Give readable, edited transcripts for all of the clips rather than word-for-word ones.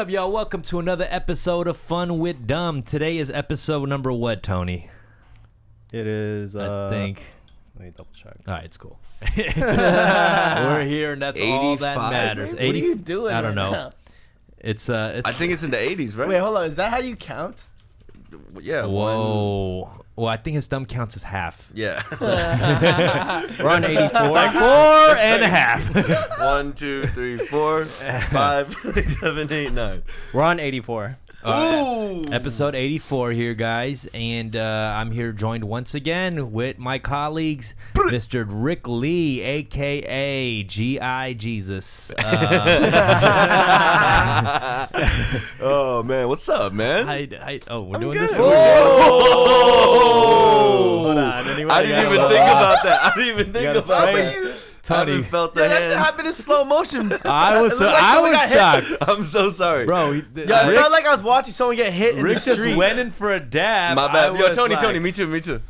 up, y'all? Welcome to another episode of Fun with Dumb. Today is episode number what, Tony? It is, I think. Let me double check. All right, it's cool. We're here, and that's all that matters. What are you doing? I don't know. Now? It's. I think it's in the 80s, right? Wait, hold on. Is that how you count? Yeah. Whoa. Well, I think his thumb counts as half. Yeah. We're on 84. Like 4.5. 1, 2, 3, 4, 5, 6, 7, 8, 9. We're on 84. Ooh. Episode 84 here, guys, and I'm here joined once again with my colleagues, Mr. Rick Lee, a.k.a. G.I. Jesus. Oh, man. What's up, man? We're doing this? Whoa. Hold on. I didn't even think about that. I didn't even think about that. I Tony. haven't felt the Yeah, that hand. happened in slow motion. I was got shocked. I'm so sorry. Bro, Yeah, I felt like I was watching someone get hit in Rick the just street. went in for a dab. My bad. Yo, Tony, like, Tony, me too.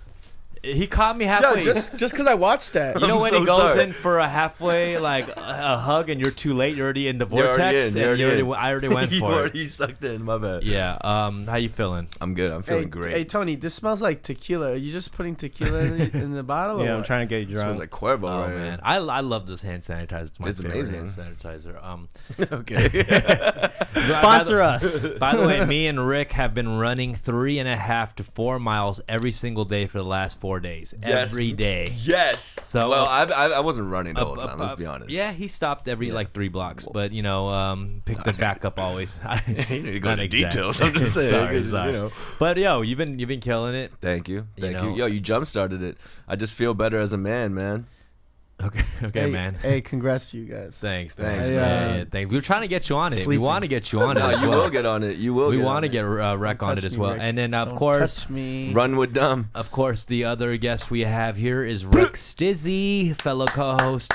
He caught me Yo, halfway. just because I watched that. You know I'm when so he goes sorry. in for a halfway, like a hug, and you're too late. You're already in the You're already vortex, in, you're and already in. I already went You for it. already sucked in. My bad. Yeah. How you feeling? I'm good. I'm feeling great. Hey, Tony, this smells like tequila. Are you just putting tequila in the bottle? Yeah, or I'm what? trying to get you It smells drunk. like Cuervo Oh right man, I love this hand sanitizer. It's my It's favorite amazing. hand sanitizer. here. Okay. Sponsor us. By the way, me and Rick have been running 3.5 to 4 miles every single day for the last 4 days. Yes. Every day. Yes. So, well, I wasn't running the whole time. Let's be honest. Yeah, he stopped every like 3 blocks, but you know, picked it back up always. You need to go Not into exact. details. I'm just saying. Sorry, It's, sorry. You know. But yo, you've been killing it. Thank you. You Thank you. know. Yo, you jump started it. I just feel better as a man. Okay, Hey, man. Hey, congrats to you guys. Thanks, man. Thanks, Yeah, yeah, thanks. We were trying to get you on it. We Sleeping. want to get you on it No, as you well. will get on it. You will. We get want on to it. get Rec on Touch it as me, well. Rick. And then, of Don't course, touch me. Run with dumb. of course, the other guest we have here is Rekstizzy, fellow co-host,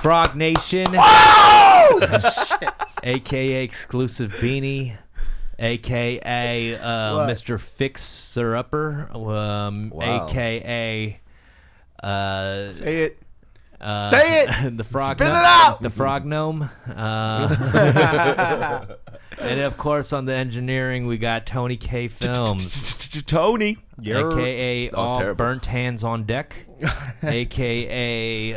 Frog Nation, a.k.a. Exclusive Beanie, a.k.a. What? Mr. Fixer-Upper, a.k.a. Say it. Uh, Say it! The frog. Spit it out! The frog gnome. And of course, on the engineering, we got Tony K Films, Tony. aka was All terrible. Burnt Hands on Deck, aka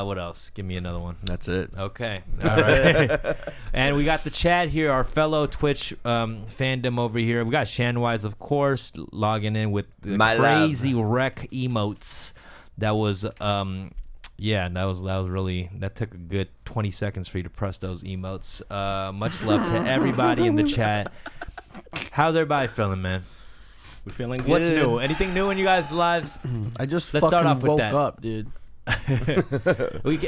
what else? Give me another one. That's it. Okay, all right. And we got the chat here, our fellow Twitch fandom over here. We got Shanwise, of course, logging in with the My crazy wreck emotes. That was yeah, that was really, that took a good 20 seconds for you to press those emotes. Much love to everybody in the chat. How's everybody feeling, man? We feeling good? What's new? Anything new in you guys' lives? I just Let's start fucking off with woke that. up, dude.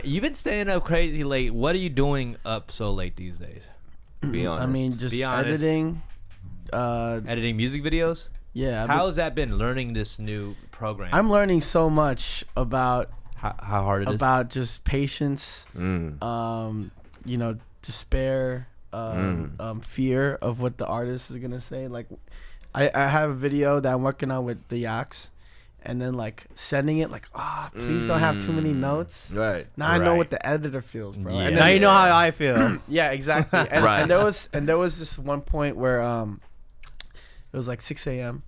You've been staying up crazy late. What are you doing up so late these days? Be honest. I mean, just Be honest. editing. Editing music videos? Yeah. How's that been, learning this new program? I'm learning so much about how hard it is? just patience, you know, despair, fear of what the artist is gonna say. Like, I have a video that I'm working on with the Yaks, and then like sending it like, please don't have too many notes. Right. Now I know Right. what the editor feels, bro. Yeah. And Now then, you know how I feel. yeah, exactly. And, Right. and there was this one point where it was like 6 a.m.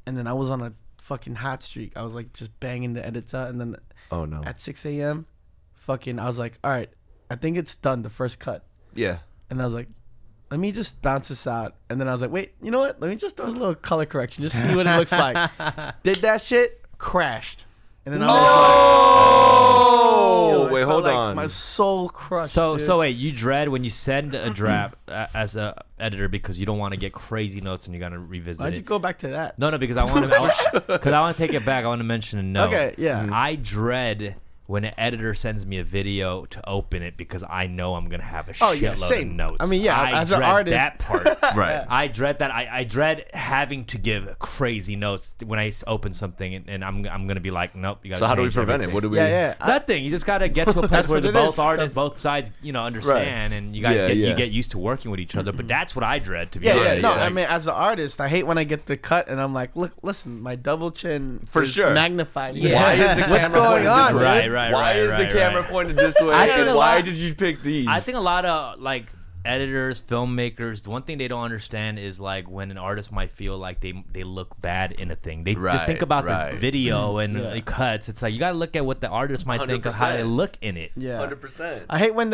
and then I was on a fucking hot streak. I was like just banging the edits out, and then Oh no. at 6 a.m. fucking I was like, all right, I think it's done, the first cut. Yeah. And I was like, let me just bounce this out. And then I was like, wait, you know what? Let me just throw a little color correction, just see what it looks like. Did that shit, crashed. And then I was Oh, like, wait, I felt hold like on. my soul crushed. So dude. wait, you dread when you send a draft as a editor because you don't want to get crazy notes and you're gonna revisit Why'd it. you go back to that? No, because I want to take it back. I want to mention a note. Okay, yeah. I dread when an editor sends me a video to open it because I know I'm gonna have a Oh, yeah, shitload of same. notes. I mean, yeah, I as an dread artist- that part. Right. I dread that. I dread having to give crazy notes when I open something, and I'm gonna be like, nope. You gotta So how do we change prevent everything. it? What do we? Yeah. Nothing. You just gotta get to a place That's where what it both is. artists, both sides, understand, and you guys you get used to working with each other. But that's what I dread, to be Yeah, honest. yeah. No, yeah. I mean, as an artist, I hate when I get the cut and I'm like, look, listen, my double chin For is sure. magnified. Yeah. Why is the What's camera going pointed on, this way? Right, Why is the camera pointed this way? I think And a why lot- did you pick these? I think a lot of editors, filmmakers, the one thing they don't understand is like when an artist might feel like they look bad in a thing. They just think about the video and the cuts. It's like you gotta look at what the artist might think of how they look in it. Yeah, 100%. I hate when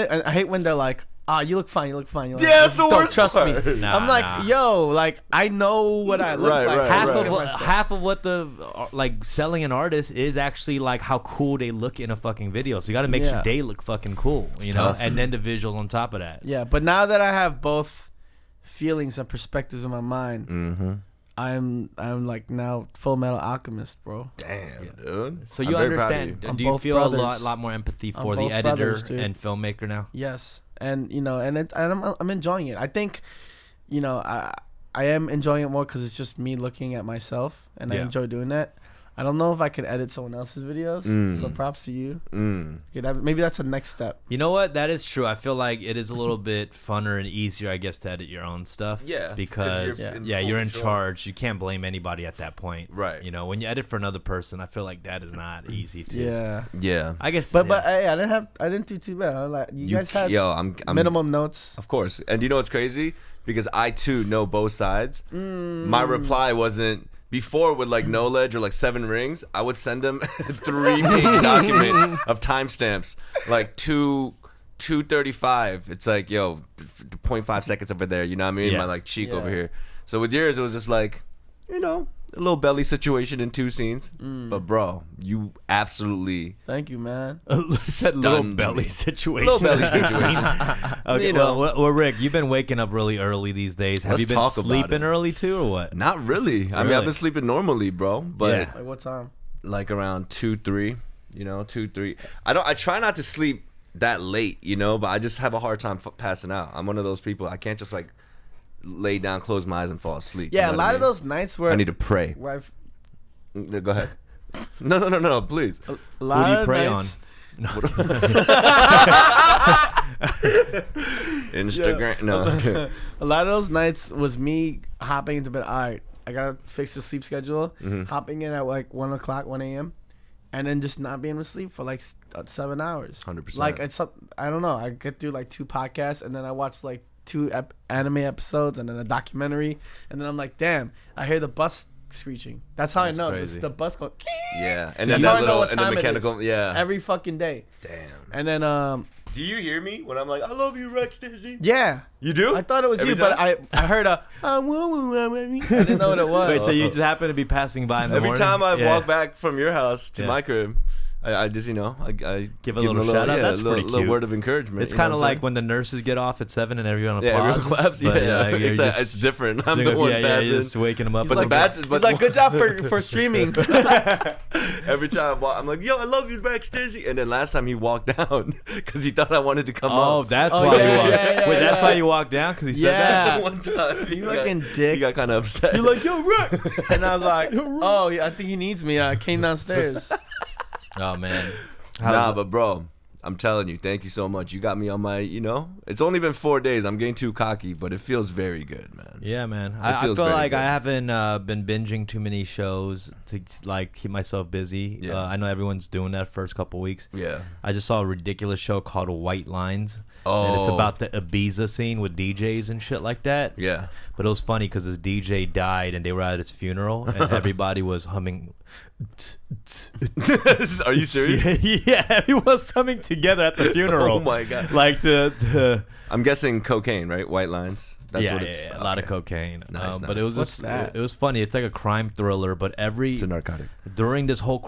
they're like, you look fine, you look fine. You're like, Yeah, it's the worst trust part. me. I'm like, yo, like I know what I look like. Half of what the like selling an artist is actually like how cool they look in a fucking video. So you got to make sure they look fucking cool, you know, and then the visuals on top of that. Yeah, but now that I have both feelings and perspectives in my mind, I'm like now Full Metal Alchemist, bro. Damn, dude. So you understand? Do you feel a lot more empathy for the editor and filmmaker now? Yes. And you know, and I'm enjoying it. I think, you know, I am enjoying it more because it's just me looking at myself, and I enjoy doing that. I don't know if I could edit someone else's videos, so props to you. Maybe that's the next step. You know what? That is true. I feel like it is a little bit funner and easier, I guess, to edit your own stuff. Yeah. Because you're in charge. You can't blame anybody at that point. Right. You know, when you edit for another person, I feel like that is not easy to. Yeah. Yeah. I guess. But hey, I didn't do too bad. Like you guys had I'm minimum notes. Of course. And you know what's crazy? Because I too know both sides. My reply wasn't. Before with like knowledge or like 7 rings, I would send them a 3-page document of timestamps, like 2:35. It's like, yo, 0.5 seconds over there. You know what I mean? My like cheek over here. So with yours, it was just like, you know, a little belly situation in 2 scenes. But bro, you absolutely. Thank you, man. Little belly situation. Little belly situation. Okay, you know. well, Rick, you've been waking up really early these days. Have you been sleeping early too, or what? Not really. I mean, I've been sleeping normally, bro. But Like what time? like around 2-3. You know, 2-3. I try not to sleep that late, you know, but I just have a hard time passing out. I'm one of those people. I can't just like lay down, close my eyes, and fall asleep. Yeah, you know a lot of those nights where I need to pray. Where Go ahead. No, please. a lot Who do you of pray nights, Instagram. No. a lot of those nights was me hopping into bed. All right, I gotta fix the sleep schedule. Hopping in at like 1 o'clock, 1 a.m., and then just not being able to sleep for like 7 hours. 100%. Like I don't know. I get through like 2 podcasts, and then I watch like 2 anime episodes, and then a documentary, and then I'm like, damn, I hear the bus screeching. That's how I know. It's the bus going. Yeah, and That's then how that I know little what and the time it mechanical. is. Yeah. Every fucking day. Damn. And then Do you hear me when I'm like, I love you, Rekstizzy? yeah. You do? I thought it was Every you, time? but I heard I didn't know what it was. Wait, so you just happen to be passing by in the Every morning? time I walk back from your house to Yeah. my crib, I just, you know, I Give a little shout out. That's pretty little cute. word of encouragement. It's you know kind of what I'm like when the nurses get off at 7 and everyone applauds. saying? everyone claps. but, Yeah. you're It's different. I'm the one you're passing. just waking them up. He's But like, the bad, he's like, good job for streaming. every time I'm like, yo, I love you, Rekstizzy. And then last time he walked down because he thought I wanted to come Oh, up. that's Oh, why yeah, you walked. yeah, Wait, that's yeah. why you walked down because he said Yeah. that. One time. You fucking dick. He got kind of upset. You're like, yo, Rick. And I was like, oh, yeah, I think he needs me. I came downstairs. Oh man. But bro, I'm telling you, thank you so much. You got me on my, you know, it's only been 4 days. I'm getting too cocky, but it feels very good, man. Yeah, man. I feel feels very like good. I haven't been binging too many shows to like keep myself busy. Yeah. I know everyone's doing that first couple weeks. Yeah. I just saw a ridiculous show called White Lines. And it's Oh. about the Ibiza scene with DJs and shit like that. Yeah. But it was funny because this DJ died and they were at his funeral and everybody was humming. Are you serious? Yeah, everyone was humming together at the funeral. Oh my God. Like to I'm guessing cocaine, right? White lines. That's yeah, what it's. a lot of cocaine. Nice, But nice. it was What's just, that? it was funny. It's like a crime thriller, but It's a narcotic. during this whole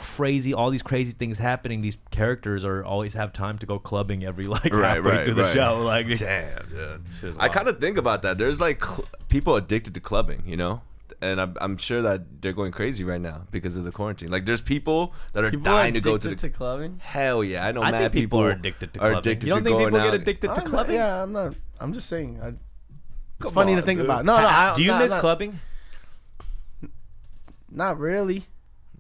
all these crazy things happening, these characters always have time to go clubbing every like halfway through the show. Like, Damn, dude. shit is I wild. kind of think about that. There's like people addicted to clubbing, you know, and I'm sure that they're going crazy right now because of the quarantine. Like, there's people that are dying to go to the. clubbing. Hell yeah, I know. I mad think people are addicted to are clubbing. addicted You don't to think going people get out. addicted to clubbing? Yeah, I'm not. I'm just saying. It's Come funny on, to think dude. about. No, Do you miss clubbing? Not really.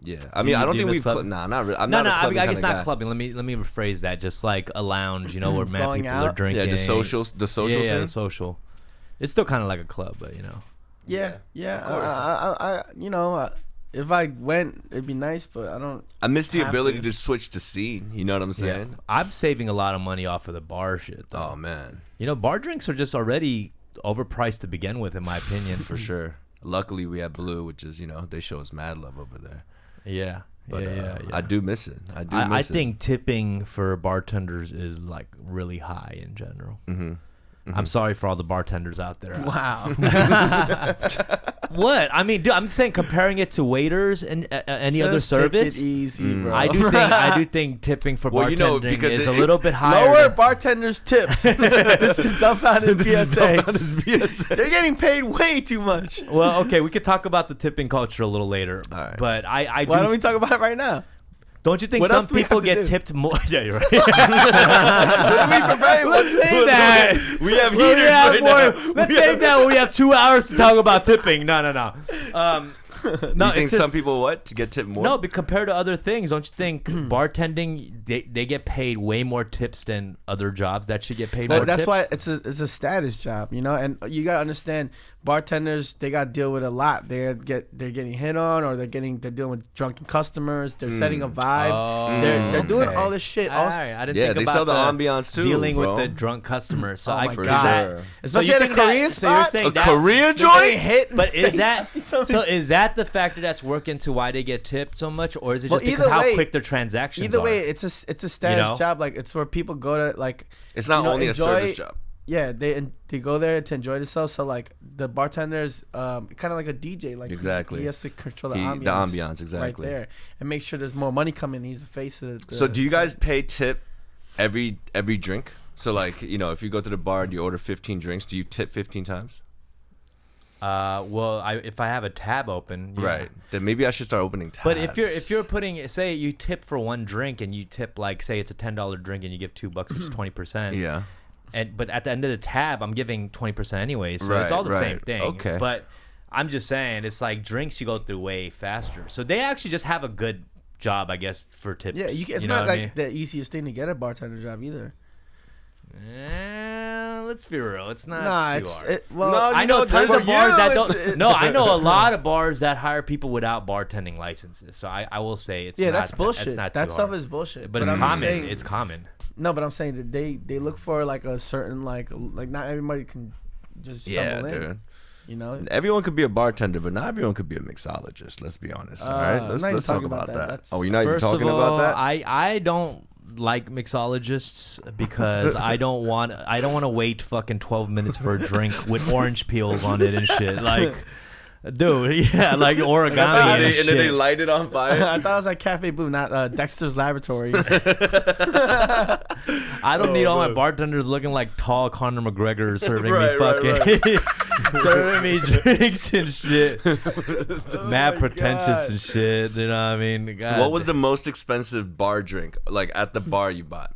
Yeah, I mean, I don't do you think miss we've. clubbing? Nah, not really. I'm No, not a I clubbing guess kinda not guy. clubbing. Let me rephrase that. Just like a lounge, you know, where mad Going people out? are drinking. Yeah, the social Yeah, scene. the social. It's still kind of like a club, but you know. Yeah. of course. I you know, if I went, it'd be nice, but I don't. I miss the have ability to. to switch to scene. You know what I'm Yeah. saying? I'm saving a lot of money off of the bar shit, though. Oh man, You know, bar drinks are just already overpriced to begin with, in my opinion. for sure. Luckily, we have Blue, which is they show us mad love over there. Yeah. But yeah. I do miss it. I think tipping for bartenders is like really high in general. Mm-hmm. I'm sorry for all the bartenders out there. Wow. What? I mean, dude, I'm saying comparing it to waiters and any other Just take service. it easy, bro. I do think tipping for Well, bartending because is a it- little bit higher. Lower than- bartenders' tips. This is stuff out of PSA. PSA. They're getting paid way too much. Well, okay, we could talk about the tipping culture a little later. All right. But I Why do. don't we talk about it right now? Don't you think What some else do we people have to get do? tipped more? Yeah, you're right. Let's say that. We have Well, heaters yeah, right boy, now. let's save that when we have 2 hours to talk about tipping. No. No, You think it's some just- people to get tipped more? No, but compared to other things, don't you think bartending they get paid way more tips than other jobs that should get paid more That's tips? why it's a status job, you know. And you gotta understand, bartenders, they gotta deal with a lot. They're getting hit on, or they're dealing with drunken customers. They're setting a vibe. Oh, they're doing okay. all this shit. All Also, right, I didn't Yeah, think they about sell the ambiance too, dealing bro. with the drunk customers. So Oh I my For God. that, sure. especially you at a think that- Korean So you're spot. saying A that, Korean They're joint? getting hit. But is that So- so? Is that the factor that's working to why they get tipped so much, or is it Well, just because either how way- quick their transactions Either are? way, it's a status know? job. Like, it's where people go to, like, It's not you know, only a enjoy- service job. yeah, they go there to enjoy themselves. So like the bartenders, kind of like a DJ. Like Exactly. he has to control the The ambiance. ambiance, exactly. Right there, and make sure there's more money coming. He's the face of the. So do you guys pay tip every drink? So like, if you go to the bar and you order 15 drinks, do you tip 15 times? Well, if I have a tab open, yeah. Right. Then maybe I should start opening tabs. But if you're putting, say you tip for one drink and you tip like, say it's a $10 drink and you give $2, which is 20%. yeah. But at the end of the tab, I'm giving 20% anyway, so it's Right, all the same right. thing. Okay. But I'm just saying, it's like drinks you go through way faster. So they actually just have a good job, I guess, for tips. Yeah, it's you know not what I like the easiest thing to get a bartender job either. Let's be real, it's not Nah, too it's hard. well. No, I know tons for of bars you, that it's- don't. No, I know a lot of bars that hire people without bartending licenses. So I will say it's yeah, not, that's bullshit. It's not too That stuff hard. is bullshit. But it's I'm common. saying- It's common. No, but I'm saying that they look for like a certain like not everybody can just Yeah, stumble in. dude. You know. Everyone could be a bartender, but not everyone could be a mixologist. Let's be honest. All right, I'm let's not even talk talking about about that. that. Oh, you're not even First talking of all, about that. I don't like mixologists because I don't want to wait fucking 12 minutes for a drink with orange peels on it and shit. Like, dude, yeah, like origami and, and shit. then they light it on fire. I thought it was like Cafe Blue, not Dexter's Laboratory. I don't need all my bartenders looking like tall Conor McGregor serving me Right, fucking serving me drinks and shit. Mad my pretentious God. and shit. You know what I mean? God. What was the most expensive bar drink, like at the bar you bought?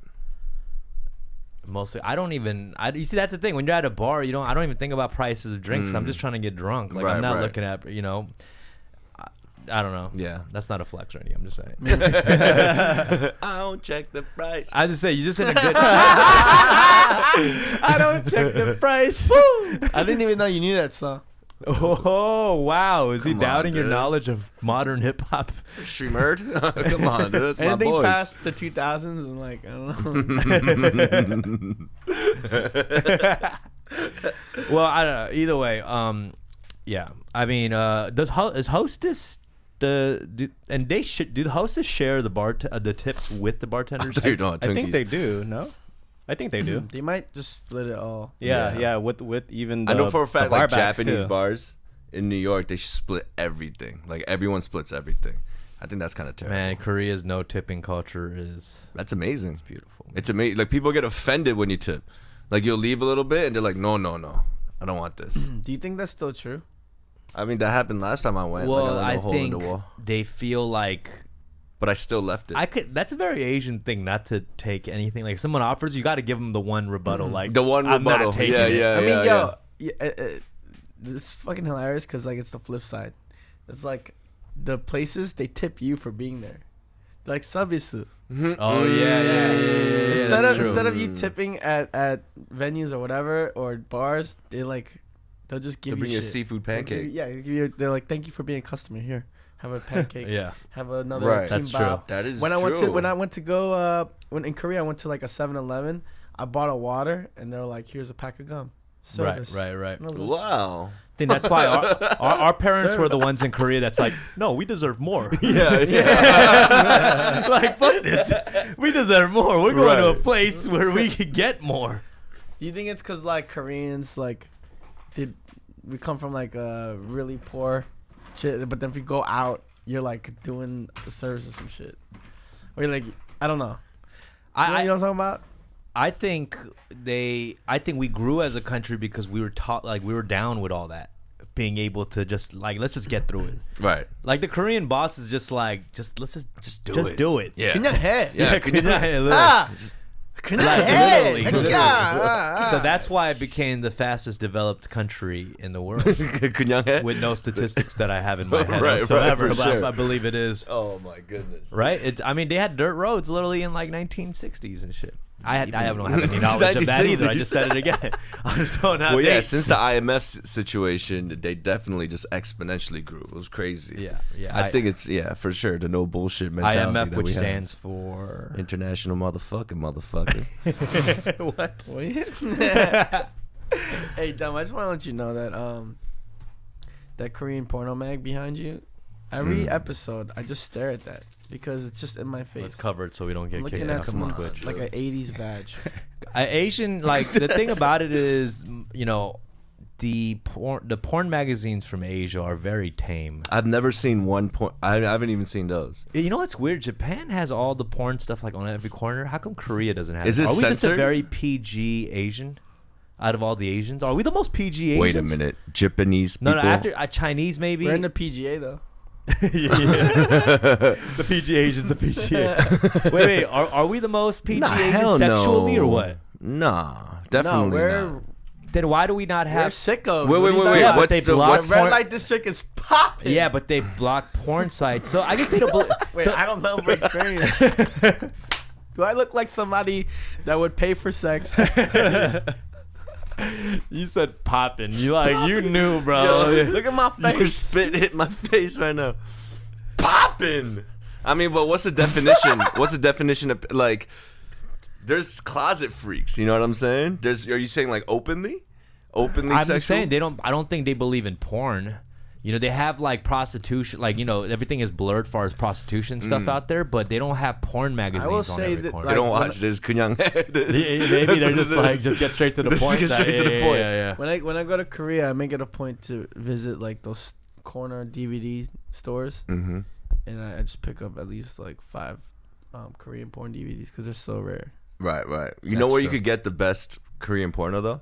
Mostly, you see, that's the thing. When you're at a bar, I don't even think about prices of drinks. I'm just trying to get drunk. Like, I'm Right, not right. looking at, I don't know. Yeah. That's not a flex or anything. I'm just saying. I don't check the price. I just say, you're just in a good. I don't check the price. I didn't even know you knew that song. Oh, wow. Is he Come on, doubting your dude. knowledge of modern hip hop? Stream Nerd? Come on, dude. That's my Anything boys. past the 2000s, I'm like, I don't know. Well, I don't know. Either way, yeah. I mean, is Hostess do the Hostess share the tips with the bartenders? Dude, no, I think Twinkies. they do. No, I think they do. They might just split it all. Yeah, Yeah. yeah. With even the, I know for a the fact, like barbacks, Japanese too. bars in New York, they split everything. Like everyone splits everything. I think that's kind of terrible. Man, Korea's no tipping culture is That's amazing. it's beautiful. It's amazing. Like people get offended when you tip. Like you'll leave a little bit and they're like, no, I don't want this. Do you think that's still true? I mean, that happened last time I went. Well, like, I a hole in think the wall. they feel like But I still left it. that's a very Asian thing not to take anything. Like if someone offers, you got to give them the one rebuttal. Like The one I'm rebuttal. not taking Yeah, it. yeah. I mean, it's fucking hilarious because like it's the flip side. It's like the places they tip you for being there, like Sabisu. Oh yeah. Instead of you tipping at venues or whatever or bars, they'll just give They bring you you a shit. seafood They'll give pancake. you- yeah, they're like, thank you for being a customer here. have a pancake. Yeah. Have another Right. That's kimbap. true. That is When I true. went to go when in Korea, I went to like a 7-Eleven. I bought a water, and they're like, "Here's a pack of gum." Service. Right. And I was like, Wow. I think that's why our parents were the ones in Korea that's like, no, we deserve more. Yeah. Like, fuck this. We deserve more. We're going to a Right. place where we could get more. Do you think it's because like Koreans like we come from like a really poor shit, but then if you go out, you're like doing a service or some shit, or you're like, I don't know. You know what I'm talking about? I think we grew as a country because we were taught, like, we were down with all that, being able to just like, let's just get through it. Right. Like the Korean boss is just like, let's just do it. Yeah. 그냥 해. Yeah. Ah, 그냥 Like, 해. literally. Yeah. So that's why it became the fastest developed country in the world, 그냥 해? with no statistics that I have in my head Right, whatsoever. right, for But sure. I believe it is. Oh my goodness. Right? I mean, they had dirt roads literally in like 1960s and shit. I don't have any knowledge of that either. I just said it again. I just don't have Well, yeah, dates. since the IMF situation, they definitely just exponentially grew. It was crazy. Yeah. I think it's for sure the no bullshit mentality. IMF, that which we have. stands for International motherfucker. what? Hey, Dom, I just want to let you know that that Korean porno mag behind you, every episode, I just stare at that because it's just in my face. Let's cover it so we don't I'm get looking kicked at out from someone Twitch. like an 80s badge. Asian, like, the thing about it is, you know, the porn magazines from Asia are very tame. I've never seen one porn. I haven't even seen those. You know what's weird? Japan has all the porn stuff like on every corner. How come Korea doesn't have Is it? it Are we just a censored? very PG Asian? Out of all the Asians, are we the most PG Asians? Wait a minute, Japanese people. No, after Chinese maybe. We're in the PGA though. The PG Asians, the PGA. wait, are we the most PG Nah, Asians hell sexually no. or what? Nah, definitely no, we're not. Then why do we not we're have? sickos. Wait, What are you talking wait. about? What's What's they the block what's Red porn- light district is popping. Yeah, but they block porn sites. So I guess they don't. Wait, I don't know from experience. Do I look like somebody that would pay for sex? You said popping. You knew, bro. Yo, Look at my Your face. spit hit my face right now. Popping. I mean, but what's the definition? What's the definition of like? There's closet freaks. You know what I'm saying? Are you saying like openly I'm sexual? just saying I don't think they believe in porn. You know, they have like prostitution, like, you know, everything is blurred as far as prostitution stuff out there, but they don't have porn magazines will on say every that, corner. They don't Like, watch this kunyang. Maybe they're just like, just get straight to the point. Just get straight to the point. Yeah. When I go to Korea, I make it a point to visit like those corner DVD stores, Mm-hmm. and I just pick up at least like 5 Korean porn DVDs because they're so rare. Right. You That's know where you true. could get the best Korean porno though?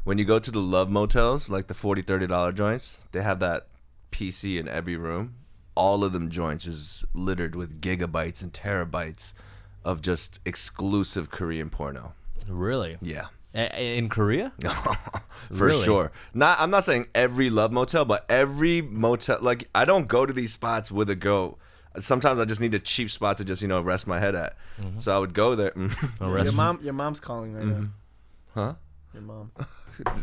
When you go to the love motels, like the $40, $30 joints, they have that PC in every room. All of them joints is littered with gigabytes and terabytes of just exclusive Korean porno. Really? Yeah. In Korea? For Really? sure. I'm not saying every love motel, but every motel. Like, I don't go to these spots with a girl. Sometimes I just need a cheap spot to just, rest my head at. So I would go there. Oh, rest- Your mom's calling right now. Huh? Your mom.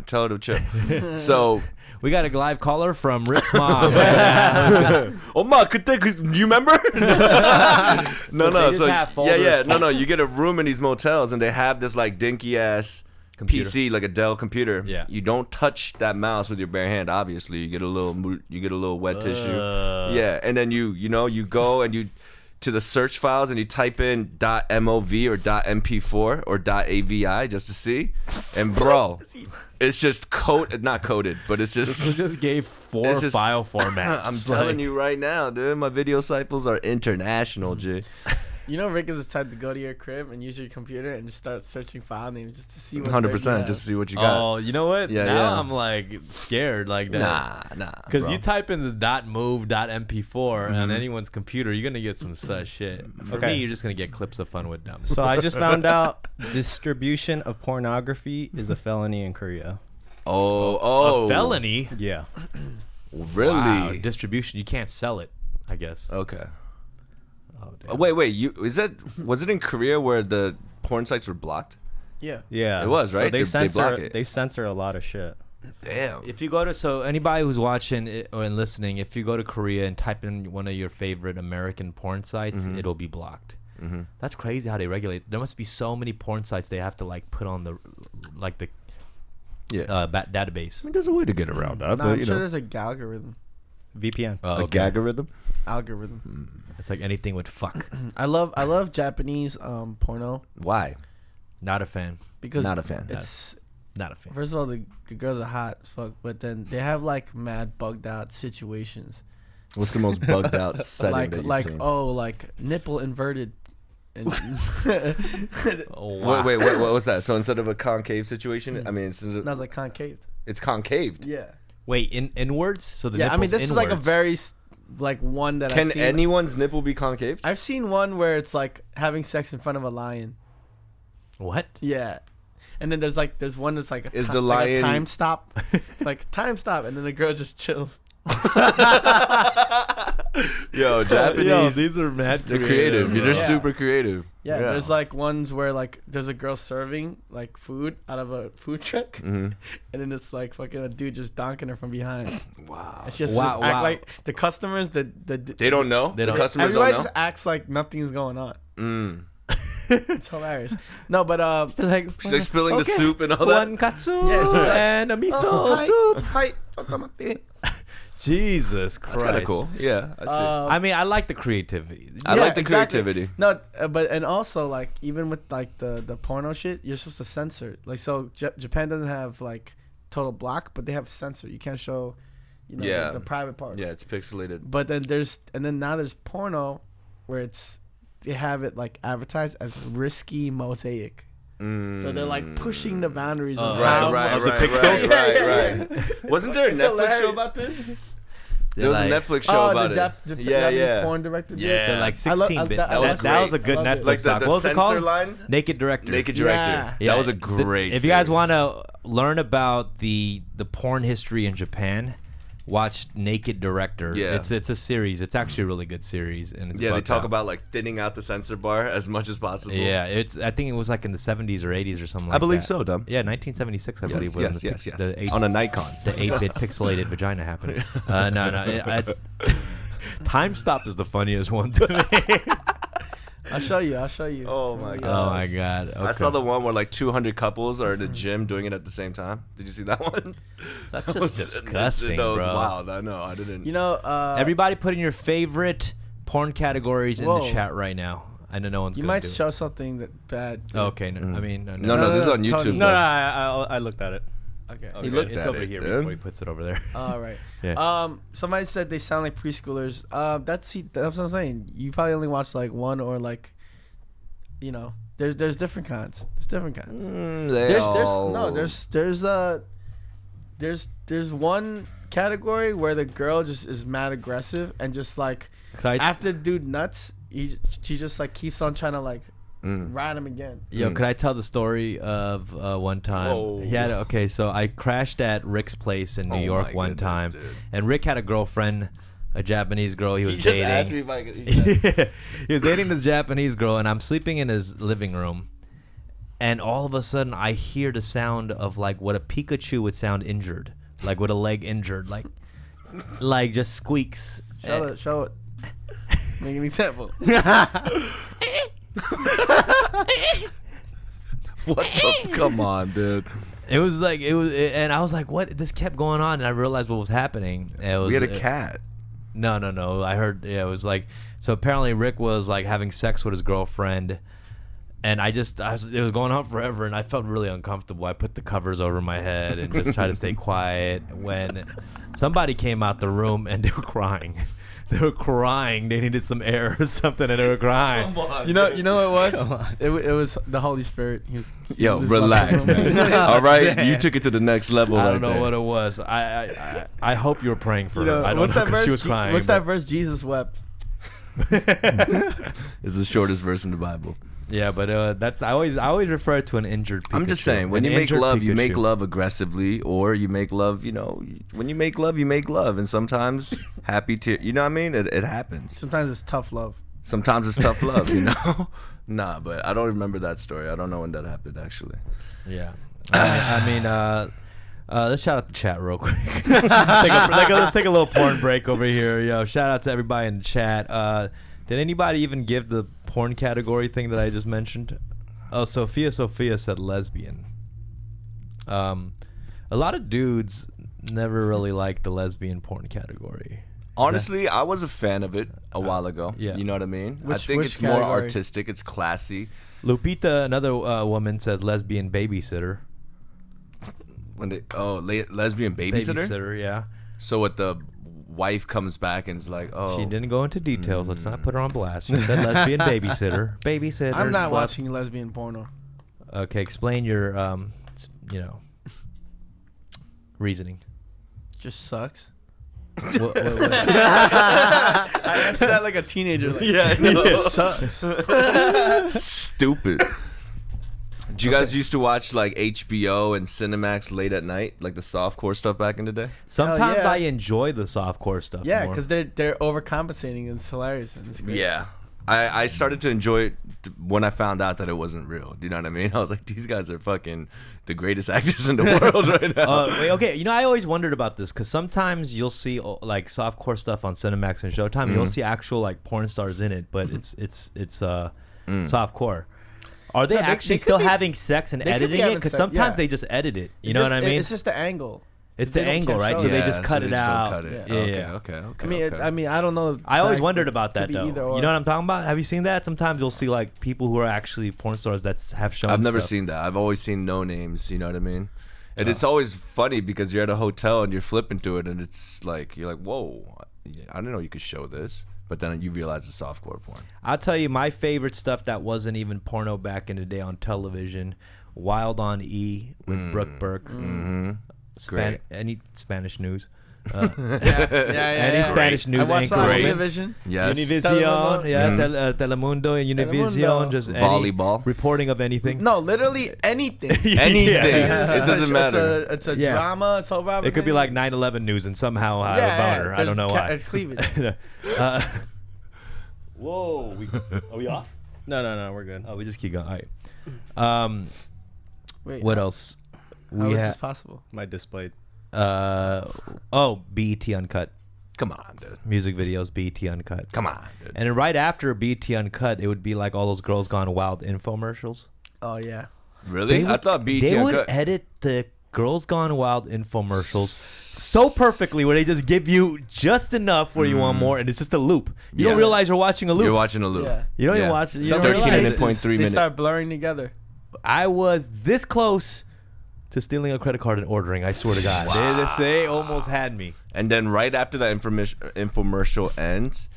Tell her to chill. So, We got a live caller from Rick's mom. Ma, you remember? So they just have folders. No, you get a room in these motels and they have this like dinky ass Computer. PC, like a Dell computer. Yeah. You don't touch that mouse with your bare hand. Obviously, you get a little wet tissue. Yeah, and then you go and you to the search files and you type in .mov or .mp4 or .avi just to see, and bro, it's just not coded, but it's We just. just gave 4 It's just- file formats. I'm telling you right now, dude. My video cycles are international, G. You know, Rick is the type to go to your crib and use your computer and just start searching file names just to see what 100%, just to see what you got. Oh, you know what? Yeah, now yeah. I'm like scared like that. Nah. Because bro. you type in the .mov, .mp4 on anyone's computer, you're gonna get some such shit. For Okay. me, you're just gonna get clips of fun with them. So I just found out distribution of pornography is a felony in Korea. Oh, A felony? Yeah. Really? Wow, distribution. You can't sell it, I guess. Okay. Oh, damn. Wait. Was it in Korea where the porn sites were blocked? Yeah. Yeah. It was, right? So They block it. they censor a lot of shit. Damn. If you go to anybody who's watching or listening, if you go to Korea and type in one of your favorite American porn sites, it'll be blocked. That's crazy how they regulate. There must be so many porn sites they have to like put on the database. I mean, there's a way to get around that. No, I'm sure there's a algorithm. VPN. Oh, A gagarithm? Algorithm. It's like anything with fuck. I love Japanese porno Why? Not a fan. because Not a fan. It's Not a fan. first of all the girls are hot as fuck, but then they have like mad bugged out situations. What's the most bugged out setting that you've seen? like nipple inverted. And Oh, wow. Wait, what was that? So instead of a concave situation, I mean, That's like concave. it's concaved. Yeah. Wait, inwards? So the Yeah, I mean, nipple's this is like a inwards. very like one that Can I've seen. anyone's nipple be concaved? I've seen one where it's like having sex in front of a lion. What? Yeah. And then there's one that's like Is a the like a lion- time stop, like time stop, and then the girl just chills. Yo, Japanese. these are mad They're creative. bro. They're Yeah. super creative. Yeah, there's like ones where like there's a girl serving like food out of a food truck, Mm-hmm. and then it's like fucking a dude just donking her from behind. Wow. It's just, Wow, act wow. like the customers They don't know. They the don't- customers everybody don't just know. acts like nothing's going on. Mm. It's hilarious. No, but Still like, She's like spilling the okay. soup and all that. One katsu Yeah. and a miso hi, soup. hi. Jesus Christ. That's kind of cool. Yeah, I see. I mean, I like the creativity. I yeah, like the exactly. creativity. No, but and also like even with like the porno shit, you're supposed to censor it. Like so, Japan doesn't have like total block, but they have censor. You can't show, Yeah. the private parts. Yeah, it's pixelated. But then now there's porno, where they have it like advertised as risky mosaic. So they're like pushing the boundaries of how Right, Of the right, pixels? right. Wasn't there a Netflix Hilarious. show about this? They're There was a like- Netflix show about the it. Japanese porn director. did? Yeah. They're like I love- 16 bit. that was That was a great. good I love Netflix it. Like doc. the What was it censor called? line? Naked Director. Naked Yeah. Director. That was a great If you guys series. want to learn about the porn history in Japan, watch Naked Director. Yeah. It's a series. It's actually a really good series, and it's Yeah, they bugged talk out. about like thinning out the censor bar as much as possible. Yeah, I think it was like in the 70s or 80s or something like I believe that. so, Dom. Yeah, 1976, I believe. Yes, when yes. the eight- On a Nikon. the 8-bit pixelated vagina happened. No. Time Stop is the funniest one to me. I'll show you. Oh my Oh god. my god. I saw Okay. the one where like 200 couples are in the gym doing it at the same time. Did you see that one? That's That just was- disgusting, That was bro. wild. I know. I didn't. Everybody put in your favorite porn categories in the Whoa. chat right now. I know no one's you gonna might do show something that bad. it. Okay, no, I mean, No, this is on Tony. YouTube. No, though. I looked at it. Okay. Okay, looked it's at over it, here dude. before he puts it over there. All right. Yeah. Somebody said they sound like preschoolers. That's what I'm saying. You probably only watch like one or like, there's different kinds. There's different kinds. There's one category where the girl just is mad aggressive and just like Could I, after the dude nuts, she just like keeps on trying to like ride him again. could I tell the story of one time? Whoa. He had so I crashed at Rick's place in New Oh York my one goodness, time, dude. and Rick had a girlfriend, a Japanese girl he was just dating. asked me if I could. He was dating this Japanese girl, and I'm sleeping in his living room, and all of a sudden I hear the sound of like what a Pikachu would sound injured, like with a leg injured, like just squeaks. Show it. Make an example. What the? Come on, dude. It was and I was like, what? This kept going on, and I realized what was happening. It was, We had a cat. No. I heard. Yeah, it was like, so apparently Rick was like having sex with his girlfriend, and it was going on forever, and I felt really uncomfortable. I put the covers over my head and just tried to stay quiet when somebody came out the room and they were crying. They were crying. They needed some air or something, and they were crying. You know what it was? It was the Holy Spirit. He was relax, man. All right, you took it to the next level. I don't know what it was. I hope you were praying for her. I don't what's know that because verse? she was crying. What's that verse? Jesus wept. It's the shortest verse in the Bible. Yeah, but that's I always refer to an injured Pikachu. I'm just saying, when An you make injured love, you make Pikachu. love aggressively, or you make love, when you make love, you make love. And sometimes happy tears, you know what I mean? It happens. Sometimes it's tough love. Sometimes it's tough love, Nah, but I don't remember that story. I don't know when that happened, actually. Yeah, I mean, Let's shout out the chat real quick. Let's take a little porn break over here. Yo, shout out to everybody in the chat. Did anybody even give the porn category thing that I just mentioned? Oh, Sophia said lesbian. A lot of dudes never really liked the lesbian porn category. Honestly, I was a fan of it a while ago. Yeah. You know what I mean? I Which think it's more category? artistic. It's classy. Lupita, another woman, says lesbian babysitter. When they lesbian babysitter? Yeah. So what the wife comes back and is like, oh, She didn't go into details. Let's not put her on blast. She said lesbian babysitter. Babysitter. I'm not watching lesbian porno. Okay, explain your, reasoning. Just sucks. What- I answered that like a teenager. Like, Yeah, I know. it sucks. stupid. Did you guys used to watch like HBO and Cinemax late at night, like the softcore stuff back in the day? Sometimes yeah. I enjoy the softcore stuff. Yeah, more. because they're overcompensating and it's hilarious. And it's great. Yeah. I started to enjoy it when I found out that it wasn't real. Do you know what I mean? I was like, these guys are fucking the greatest actors in the world right now. Wait, okay, I always wondered about this because sometimes you'll see like softcore stuff on Cinemax and Showtime. You'll see actual like porn stars in it, but it's softcore. Are they No, actually they could still be- having sex and they could be editing it? having Because sex, sometimes yeah. they just edit it. You It's know just- what I mean? It's just the angle. It's they the don't angle, can't right? show So it. they Yeah, just cut they it just don't out. cut it. Yeah. Okay. I mean, I don't know. I always facts, wondered but about that could be though. either or. You know what I'm talking about? Have you seen that? Sometimes you'll see like people who are actually porn stars that have shown. I've never stuff. seen that. I've always seen no names. You know what I mean? And it's always funny because you're at a hotel and you're flipping through it, and it's like you're like, "Whoa, I didn't know you could show this." But then you realize it's softcore porn. I'll tell you my favorite stuff that wasn't even porno back in the day on television. Wild on E with Brooke Burke. Great. Any Spanish news. Any Spanish news I watched anchor on woman. Univision. Yes. Univision, Telemundo. Telemundo and Univision, Telemundo. just any Volleyball. reporting of anything. No, literally anything. Anything. Yeah. It doesn't matter. It's a Yeah. drama. It's all about. It could be like 9/11 news and somehow I have a boner. I don't know why. It's cleavage. Whoa, are we off? No, we're good. Oh, we just keep going. All right. Wait, What else? How We is have this possible? My display. BET Uncut Come on, dude. music videos. BET Uncut. Come on, dude. And then right after BET Uncut, it would be like all those Girls Gone Wild infomercials. Oh yeah. Really? I thought BT They would Uncut. edit the Girls Gone Wild infomercials so perfectly, where they just give you just enough where you want more, and it's just a loop. You don't Yeah. realize you're watching a loop. You're watching a loop. Yeah. You don't Yeah. even watch. You Some don't 13 realize minute it. point 3 They minute. start blurring together. I was this close to stealing a credit card and ordering. I swear to God, they almost had me. And then right after that infomercial ends,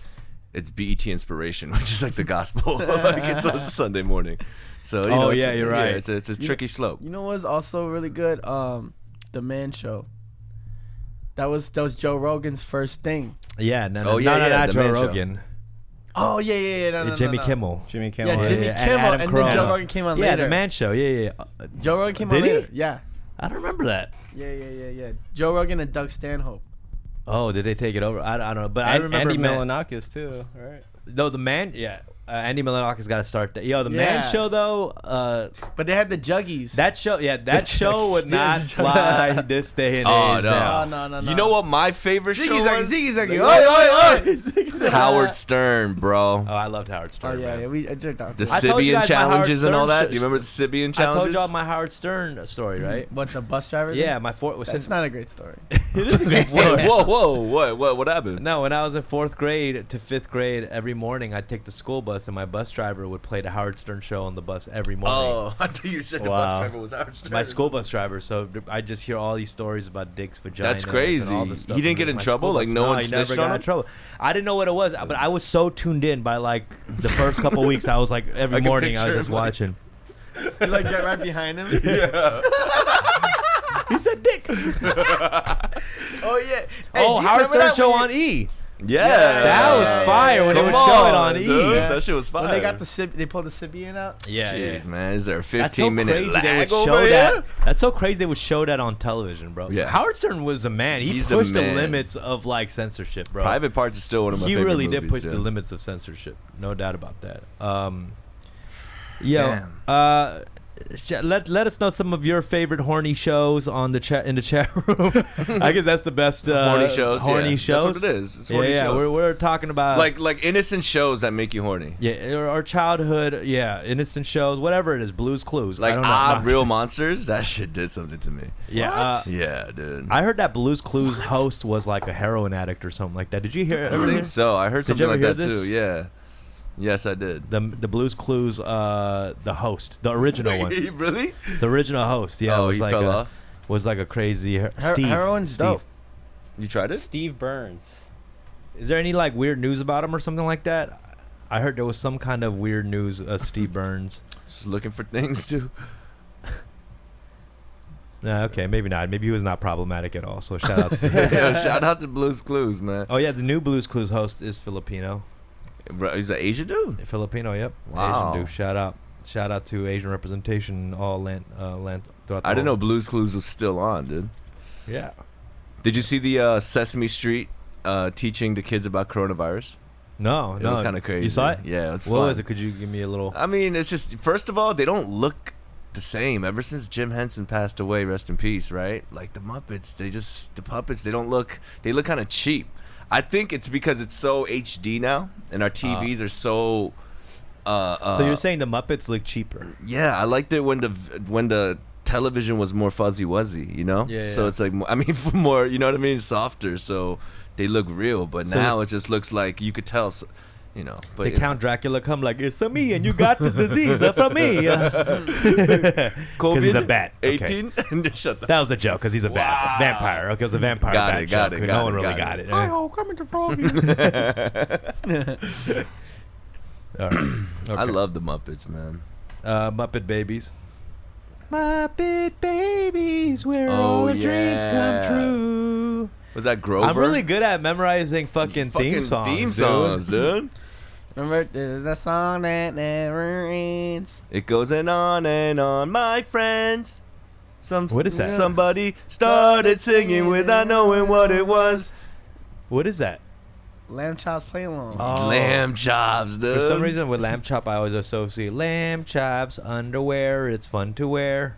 it's BET Inspiration, which is like the gospel. Like it's on Sunday morning. So you know, yeah, you're right. It's a tricky slope. You know what's also really good? The Man Show. That was Joe Rogan's first thing. Yeah, no, Oh, yeah, not the Joe Man Show. Rogan. Oh yeah. No, Jimmy no. Kimmel. Jimmy Kimmel. Yeah, Jimmy and Kimmel, Adam and Carolla. then Joe Rogan came on Yeah, later. the Man Show. Yeah. Joe Rogan came Did on he? later. Yeah. I don't remember that. Yeah. Joe Rogan and Doug Stanhope. Oh, did they take it over? I don't know, but I remember Andy Man- Milonakis too. Right. No, the Man. Yeah, Andy Milonakis got to start that. Yo, the Man Yeah. Show though. But they had the Juggies. That show would not Juggies. fly this day and Oh, age. no. now. No. You know what my favorite show was? Ziggy. Howard Stern, bro. Oh, I loved Howard Oh Stern. yeah, man. we I jerked off. The I told you Sibian guys my Howard challenges and all Stern that. shit- You remember the Sibian I challenges? told y'all my Howard Stern story, right? What's a bus driver? thing? Yeah, my That's not a great story. It is a great story. Whoa! What happened? No, when I was in 4th grade to 5th grade, every morning I'd take the school bus, and my bus driver would play the Howard Stern show on the bus every morning. Oh, I thought you said the bus Wow. driver was Howard Stern. My school bus driver, so I just hear all these stories about dicks, vaginas. That's And crazy. all this stuff He didn't in get in my trouble? school Like, bus. no one he never snitched got on in him? trouble. I didn't know what it was, but I was so tuned in by like the first couple weeks. I was like I every can morning I was picture just him, like- watching. You like get right behind him. Yeah. He said dick. Oh yeah. Oh, Howard Stern show on E. Yeah. That was fire when they Come would show it on dude. E. Yeah. That shit was fire. When they got they pulled the Sibian out. Yeah, Jeez, man. Is there a That's so 15-minute crazy they lag would over show here? that. That's so crazy they would show that on television, bro. Yeah. Howard Stern was a man. He He's the pushed the man. limits of like censorship, bro. Private Parts is still one of my He favorite really movies, did push dude. the limits of censorship, no doubt about that. let us know some of your favorite horny shows on the chat in the chat room. I guess that's the best horny shows. Horny yeah. shows. That's what it is. It's horny yeah. shows. We're talking about like innocent shows that make you horny. yeah, or childhood, innocent shows, whatever it is, Blue's Clues. Like I don't know. Real Monsters. That shit did something to me. Yeah, Yeah, dude. I heard that Blue's Clues host was like a heroin addict or something like that. Did you hear? I think so. I heard Did you something ever like hear that this? too. Yeah. Yes, I did. The Blue's Clues, the host, the original one, Really? the original host. Yeah, Oh, was he like fell off. Was like a crazy Steve. Heroin's Steve. dope. You tried it? Steve Burns. Is there any like weird news about him or something like that? I heard there was some kind of weird news of Steve Burns. Just looking for things too. No, okay, maybe not. Maybe he was not problematic at all. So shout out to Yo, shout out to Blue's Clues, man. Oh yeah, the new Blue's Clues host is Filipino. He's an Asian dude. Filipino, yep. Wow. Asian dude. Shout out to Asian representation all land throughout the I didn't know whole- Blue's Clues was still on, dude. Yeah. Did you see the Sesame Street teaching the kids about coronavirus? No, It no. was kind of crazy. You saw it? Yeah, it's What fun. was it? Could you give me a little? I mean, it's just first of all, they don't look the same. Ever since Jim Henson passed away, rest in peace, right? Like the Muppets, the puppets, they look kind of cheap. I think it's because it's so HD now, and our TVs are so. So you're saying the Muppets look cheaper? Yeah, I liked it when the television was more fuzzy wuzzy, you know. Yeah, So yeah. it's like, I mean, for more, you know what I mean, softer. So they look real, but So- now it just looks like you could tell, you know. But The Count Dracula come like, it's a me and you got this disease from me. Because he's a bat. Okay. 18. Shut the. That was a joke because he's a Wow. vampire. Okay, it was a vampire. Got bat it, got joke. it, No got one it, really got got it. it. Hi-ho, coming to froggy. All right. I Okay. love the Muppets, man. Muppet Babies. Muppet Babies, where Oh, all the dreams yeah. come true. Was that Grover? I'm really good at memorizing fucking theme songs. Theme dude. songs, dude. Remember, there's a song that never ends. It goes on, my friends. What is that? Somebody started singing without knowing what it was. What is that? Lamb chops play along. Oh. Lamb chops, dude. For some reason, with lamb chop, I always associate lamb chops underwear. It's fun to wear,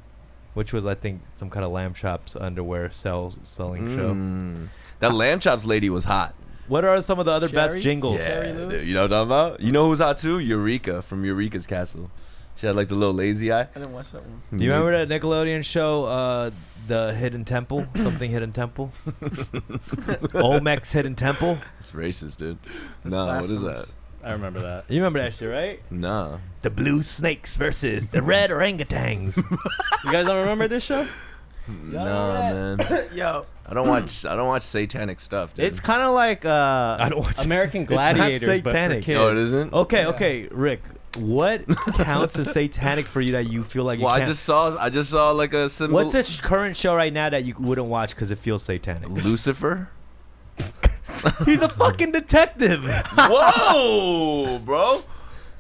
which was, I think, some kind of lamb chops underwear selling show. That lamb chops lady was hot. What are some of the other best Sherry? jingles? Sherry Yeah, Lewis? dude, you know what I'm talking about? You know who's hot too? Eureka from Eureka's Castle. She had like the little lazy eye. I didn't watch that one. Do you remember that Nickelodeon show, The Hidden Temple? Something Hidden Temple? Olmec's Hidden Temple? It's racist, dude. That's No, what is that? blasphemous. I remember that. You remember that shit, right? No. The blue snakes versus the red orangutans. You guys don't remember this show? No, man. Yo, I don't watch satanic stuff, dude. It's kind of like don't watch- American It's not Gladiators, but for satanic. kids. Oh, it isn't? Okay, Rick. What counts as satanic for you that you feel like you Well, can't? I just saw like a symbol. What's a current show right now that you wouldn't watch because it feels satanic? Lucifer? He's a fucking detective. Whoa, bro.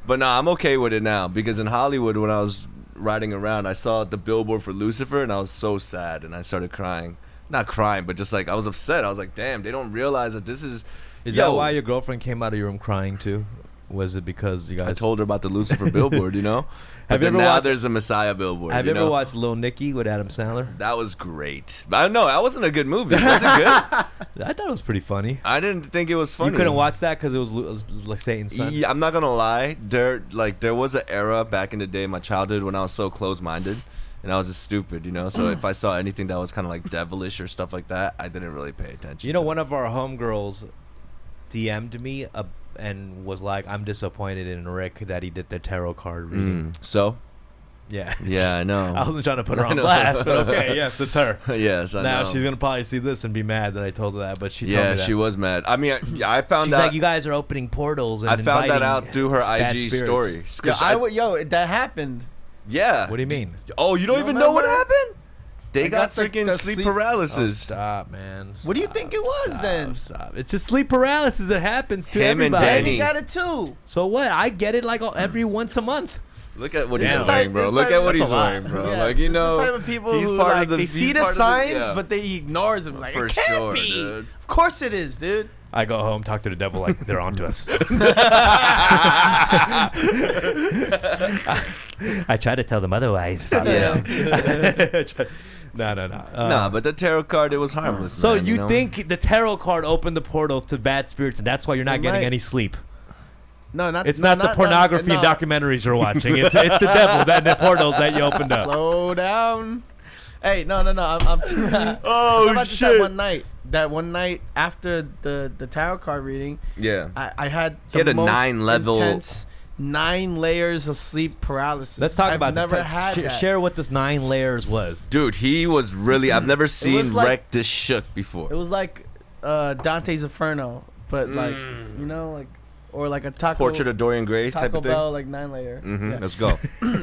But nah, I'm okay with it now because in Hollywood, when I was riding around, I saw the billboard for Lucifer and I was so sad and I started crying. Not crying, but just like I was upset. I was like, damn, they don't realize that this is. Is Yo, that why your girlfriend came out of your room crying too? Was it because you guys? I told her about the Lucifer billboard, you know? But Have you then ever now watched- there's a Messiah billboard. Have you ever know? watched Lil Nicky with Adam Sandler? That was great. But I know that wasn't a good movie. Was it good? I thought it was pretty funny. I didn't think it was funny. You couldn't watch that because it was like Satan's son. Yeah, I'm not gonna lie. There was an era back in the day, in my childhood, when I was so close-minded, and I was just stupid, you know. So if I saw anything that was kind of like devilish or stuff like that, I didn't really pay attention. You know, to one it. of our homegirls DM'd me and was like, "I'm disappointed in Rick that he did the tarot card reading." So Yeah. yeah, I know. I wasn't trying to put her I on know. blast, but okay, yes, it's her. Yes, I Now know. she's gonna probably see this and be mad that I told her that, but she told Yeah, me that. she was mad. I mean, I found She's out. like, "You guys are opening portals." And I found that inviting out through her bad IG spirits." story. yo, 'Cause that happened. yeah. What do you mean? Oh, you don't You even know what remember? happened? They I got got the- freaking the sleep sleep- Oh, paralysis. stop, man. What do you think it was then? Stop. It's just sleep paralysis. It happens to Him and everybody. Danny. Danny got it too. So what? I get it like every once a month. Look at what Damn. he's wearing, bro. This Look type- at what that's he's a lot. wearing, bro. Yeah, Like, you this is know, the type of people he's who, part like, of the. they he's see the part of signs, yeah. but they ignores them. Like, For it can't sure, be. dude. Of course it is, dude. I go home, talk to the devil like they're onto us. I try to tell them otherwise. Yeah. No. Nah, but the tarot card, it was harmless. So man, you know? think the tarot card opened the portal to bad spirits, and that's why you're not It getting might. any sleep? No, not. It's not the pornography and documentaries you're watching. It's the devil, the portals that you opened up. Slow down. Hey, no. I'm Oh, how about just shit. that one night after the tarot card reading, Yeah. I had He the had a most 9-level intense 9 layers of sleep paralysis. Let's talk I've about never this. had that. Share what this 9 layers was. Dude, he was really. I've never seen like- Rek this shook before. It was like Dante's Inferno, but like you know, like or like a taco Portrait of Dorian Gray type Taco of thing. Bell like 9 layer. Mm-hmm. Yeah. Let's go.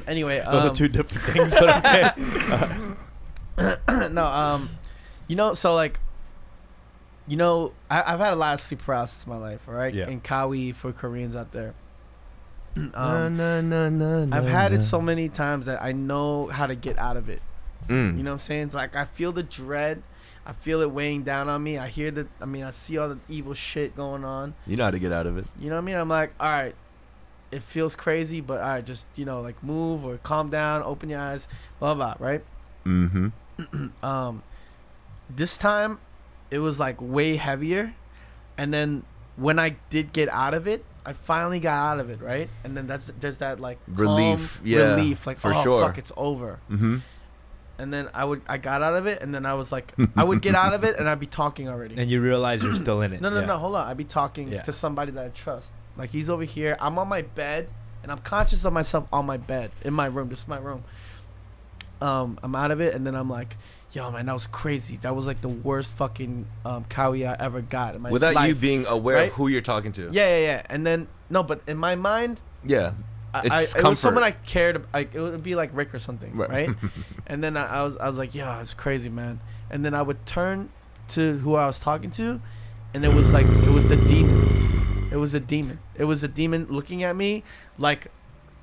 Anyway, Those are two different things, but okay. no, you know, so like, you know, I've had a lot of sleep paralysis in my life, all right? Yeah. In Kawi for Koreans out there. I've I've had it so many times that I know how to get out of it. You know what I'm saying? It's like I feel the dread. I feel it weighing down on me. I see all the evil shit going on. You know how to get out of it. You know what I mean? I'm like, all right, it feels crazy, but all right, just, you know, like move or calm down, open your eyes, blah, blah, right? Mm-hmm. This time it was like way heavier. And then when I did get out of it, I finally got out of it, right? And then there's that like Relief, calm yeah, relief, like, for oh sure. fuck, it's over. Mm-hmm. And then I got out of it, and then I was like, I would get out of it, and I'd be talking already. And you realize you're still in it. No, Yeah. hold on. I'd be talking Yeah. to somebody that I trust. Like, he's over here. I'm on my bed, and I'm conscious of myself on my bed in my room. This is my room. I'm out of it, and then I'm like, yo, man, that was crazy. That was like the worst fucking Kawi I ever got in my Without life. you being aware right? of who you're talking to. Yeah. And then no, but in my mind, Yeah. It's it was someone I comfort. cared. Like, it would be like Rick or something, Right. right? And then I was like, yeah, it's crazy, man. And then I would turn to who I was talking to, and it was the demon. It was a demon. It was a demon looking at me, like,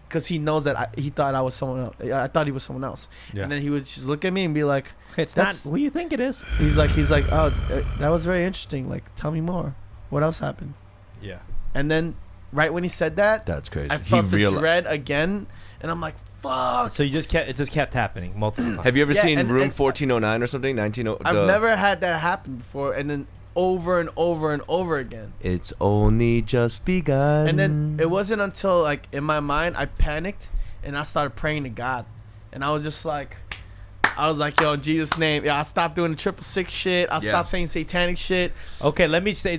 because he knows that he thought I was someone else. I thought he was someone else. Yeah. And then he would just look at me and be like, It's not That's- who you think it is. he's like, oh, that was very interesting. Like, tell me more. What else happened? Yeah. And then right when he said that, That's crazy. I felt the dread again, and I'm like, fuck. So it just kept happening multiple times. Have you ever Yeah, seen and- Room and- 1409 or something? 19. I've never had that happen before, and then over and over and over again. It's only just begun. And then it wasn't until, like, in my mind, I panicked and I started praying to God, and I was just like, yo, in Jesus' name, I stopped doing the 666 shit. I stopped saying satanic shit, Okay, let me tell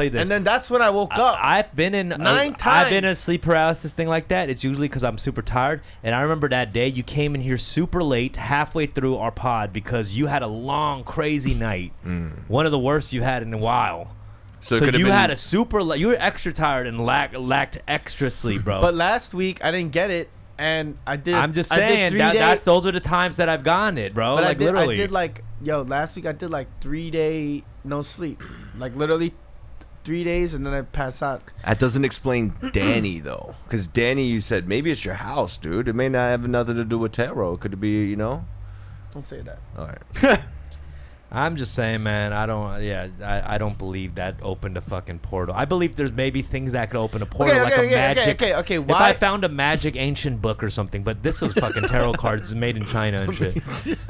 you this. and then that's when I woke up. I've been in 9 I've been in a times. sleep paralysis thing like that. It's usually because I'm super tired. And I remember that day you came in here super late, halfway through our pod, because you had a long, crazy night, one of the worst you had in a while. So, it So could have you been, had a super. You were extra tired and lacked extra sleep, bro. But last week I didn't get it, and I did. I'm just I did saying 3 that days, those are the times that I've gotten it, bro. but Like I literally. did like, last week I did like 3-day no sleep, like literally 3 days, and then I passed out. That doesn't explain Danny though, because Danny, you said maybe it's your house, dude. It may not have nothing to do with tarot. Could it be, Don't say that. All right. I'm just saying, man. I don't believe that opened a fucking portal. I believe there's maybe things that could open a portal, like a magic. Okay. If Why? I found a magic ancient book or something, but this was fucking tarot cards made in China and shit.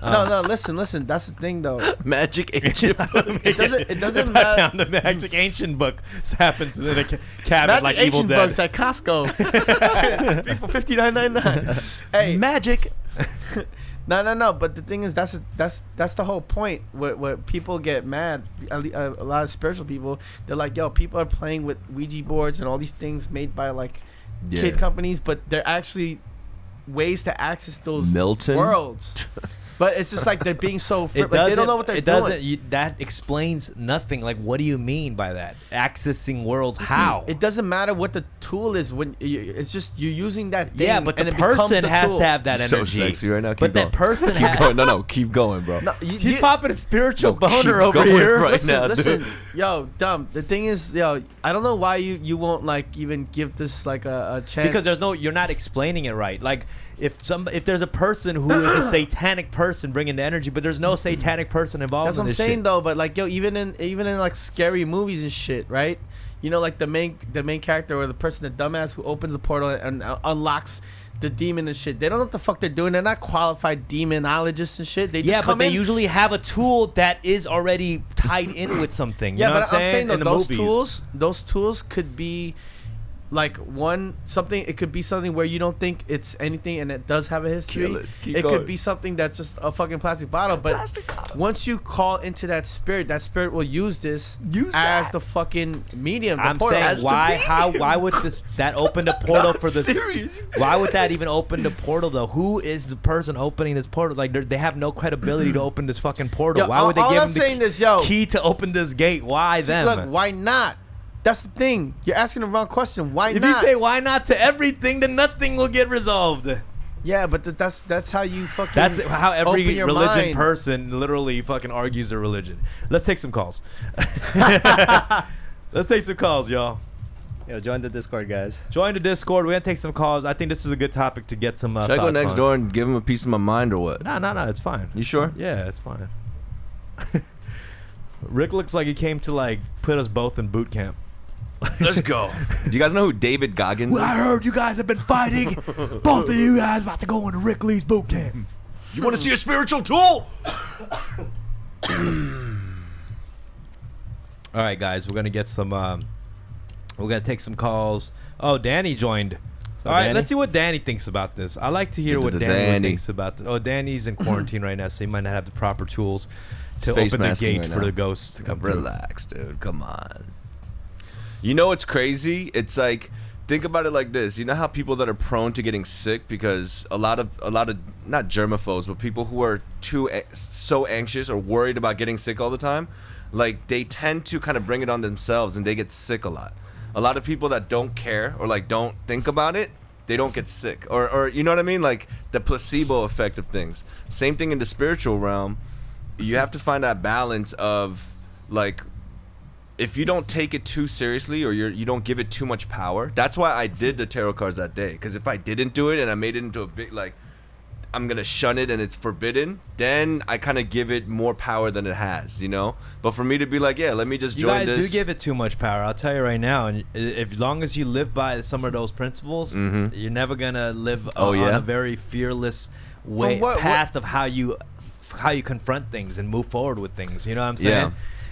No. Listen. That's the thing, though. Magic ancient. It doesn't If I matter. found a magic ancent book, happens in a cabinet Magic like Evil Asian Dead. bugs at Costco. 3 for $59.99. Hey, Magic. no. But the thing is, that's the whole point. What people get mad, a lot of spiritual people, they're like, yo, people are playing with Ouija boards and all these things made by like kid companies, but they're actually ways to access those Milton? worlds. But it's just like they're being so It like, they don't know what they're doing. That explains nothing. Like, what do you mean by that? Accessing worlds? How? It doesn't matter what the tool is when it's just you're using that thing. Yeah, but and the it becomes person the has tool. to have that So energy. sexy right now. Keep But going. that person Keep has. going. No, keep going, bro. No, He's popping a spiritual No, keep boner over going here. right now, listen, dude. yo, dumb. The thing is, yo, I don't know why you won't like even give this like a chance. Because you're not explaining it right. Like if there's a person who is a satanic person bringing the energy, but there's no satanic person involved. that's what in I'm this saying shit. though. But like, yo, even in like scary movies and shit, right? You know, like the main character or the person, the dumbass who opens the portal and unlocks the demon and shit. They don't know what the fuck they're doing. They're not qualified demonologists and shit. They just Yeah, come but they in. usually have a tool that is already tied in with something. You Yeah, know but what I'm saying? though, In the those movies. those tools could be like something. It could be something where you don't think it's anything, and it does have a history. Kill it. Keep It going. could be something that's just a fucking plastic bottle. But once you call into that spirit will use this as the fucking medium. The I'm portal. saying why would that open the portal for this? serious. Why would that even open the portal though? Who is the person opening this portal? Like they have no credibility to open this fucking portal. Yo, Why would they all give I'm them saying the is, yo, key to open this gate? Why them? Look, why not? That's the thing. You're asking the wrong question. Why If not? you say why not to everything, then nothing will get resolved. yeah, but that's how you fucking. That's how every open your religion mind. person literally fucking argues their religion. Let's take some calls. Let's take some calls, y'all. Yo, join the Discord, guys. Join the Discord. We're gonna take some calls. I think this is a good topic to get some. Should I go thoughts next on. door and give him a piece of my mind or what? No, it's fine. You sure? Yeah, it's fine. Rick looks like he came to like put us both in boot camp. Let's go. Do you guys know who David Goggins Well, I is? heard you guys have been fighting. Both of you guys about to go into Rick Lee's boot camp. You want to see a spiritual tool? All right, guys, we're gonna get some. We're gonna take some calls. Oh, Danny joined. So All right, Danny? let's see what Danny thinks about this. I like to hear what Danny Danny. thinks about this. Oh, Danny's in quarantine right now, so he might not have the proper tools to He's face open the masking gate right for now. the ghosts to come through. Relax, dude. Come on. You know what's crazy? It's like, think about it like this. You know how people that are prone to getting sick because a lot of not germaphobes, but people who are so anxious or worried about getting sick all the time, like they tend to kind of bring it on themselves and they get sick a lot. A lot of people that don't care or like don't think about it, they don't get sick. Or you know what I mean? Like the placebo effect of things. Same thing in the spiritual realm. You have to find that balance of like, if you don't take it too seriously or you don't give it too much power. That's why I did the tarot cards that day. Because if I didn't do it and I made it into a big, like, I'm going to shun it and it's forbidden, then I kind of give it more power than it has, you know? But for me to be like, yeah, let me just You join guys this. do give it too much power. I'll tell you right now. And if long as you live by some of those principles, you're never gonna live on a very fearless path of how you confront things and move forward with things. You know what I'm saying? Yeah.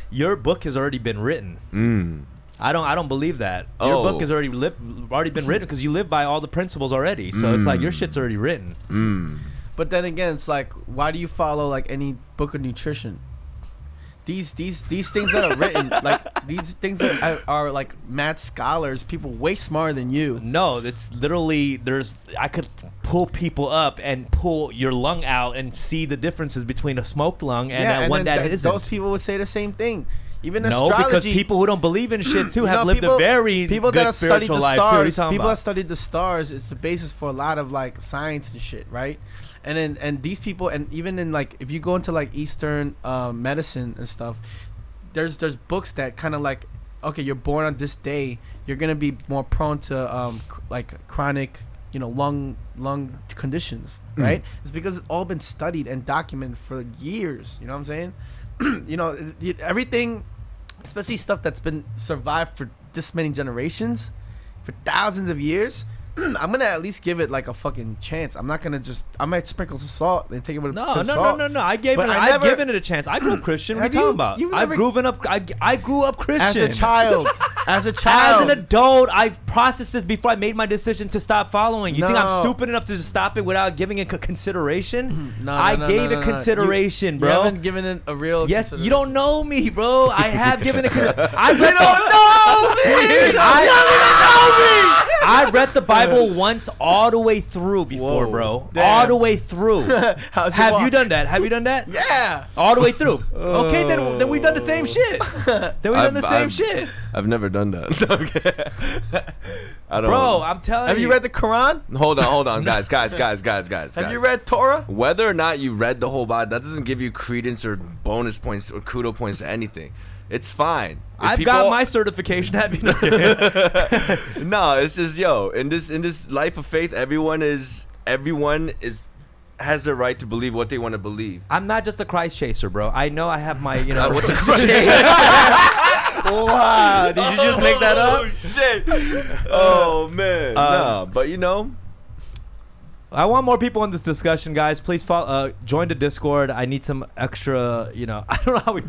Your book has already been written. I don't believe that. Your book has already been written because you live by all the principles already. So it's like your shit's already written. But then again, it's like, why do you follow like any book of nutrition? These things that are written, like these things that are like mad scholars, people way smarter than you. No, it's literally I could pull people up and pull your lung out and see the differences between a smoked lung and one that isn't. Those people would say the same thing. Even No, astrology, because people who don't believe in shit too have lived people, a very people good that have studied spiritual the life too. What are you stars. talking People about? that studied the stars. It's the basis for a lot of like science and shit, right? And these people, and even in like if you go into like Eastern medicine and stuff, there's books that kind of like, okay, you're born on this day, you're gonna be more prone to like chronic, lung conditions, right? It's because it's all been studied and documented for years. You know what I'm saying? Everything, especially stuff that's been survived for this many generations, for thousands of years. I'm gonna at least give it like a fucking chance. I'm not gonna I might sprinkle some salt and take it with No. salt. I've given it a chance. I grew up Christian. What are you talking about? I grew up Christian. As a child. As an adult, I've processed this before I made my decision to stop following. You think I'm No. stupid enough to just stop it without giving it consideration? No, I gave it consideration, bro. You haven't given it a real. Yes, you don't know me, bro. I have given it. I read the Bible once all the way through before, Whoa. bro. Damn. All the way through. How's your Have you walk? done that? Have you done that? Yeah. All the way through. Okay, then we've done the same shit. Then we've done the same shit. I've never done that. Okay. I don't. Bro, I'm telling Have you read the Quran? Hold on, guys. Have you read Torah? Whether or not you read the whole Bible, that doesn't give you credence or bonus points or kudo points to anything. It's fine. If I've got my certification. Have you? No, it's just in this life of faith, everyone is has the right to believe what they want to believe. I'm not just a Christ chaser, bro. I know I have my, What's a Christ? Wow, did you just make that up? Oh shit! Oh man, no, but I want more people in this discussion, guys. Please follow, join the Discord. I need some extra, I don't know how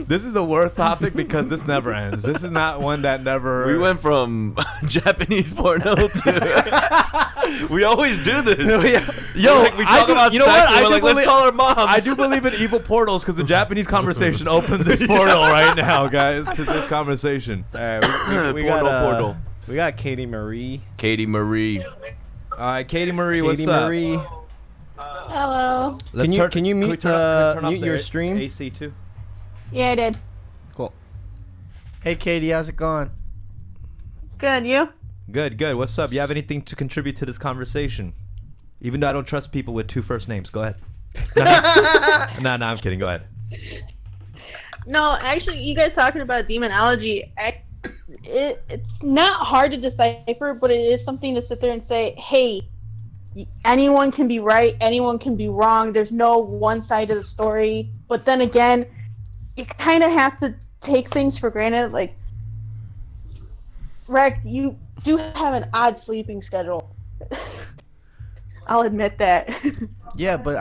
this is the worst topic because this never ends. This is not one that never. we went from Japanese porno to. We always do this. Yo, we talk about sex and we're like, let's call our moms. I do believe in evil portals because the Japanese conversation opened this portal right now, guys, to this conversation. All right, we got portal. We got Katie Marie. Katie Marie. All right, Katie Marie, what's up? Marie. Hello. Can you mute your stream? AC too. Yeah, I did. Cool. Hey, Katie, how's it going? Good. You? Good. What's up? You have anything to contribute to this conversation? Even though I don't trust people with two first names. Go ahead. No, I'm kidding. Go ahead. No, actually, you guys talking about demonology. It's not hard to decipher, but it is something to sit there and say, hey, anyone can be right, anyone can be wrong. There's no one side of the story. But then again, you kind of have to take things for granted. Like, Rek, you do have an odd sleeping schedule. I'll admit that. Yeah, but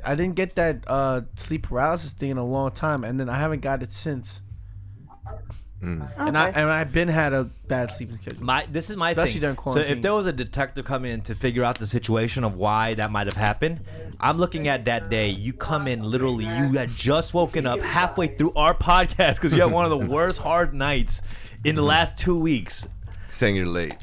I didn't get that sleep paralysis thing in a long time, and then I haven't got it since. And I've been had a bad sleeping schedule. This is my Especially thing. during So quarantine. if there was a detective come in to figure out the situation of why that might have happened, I'm looking at that day. You come in literally. You had just woken up halfway through our podcast because you had one of the worst hard nights in the last 2 weeks. Saying you're late.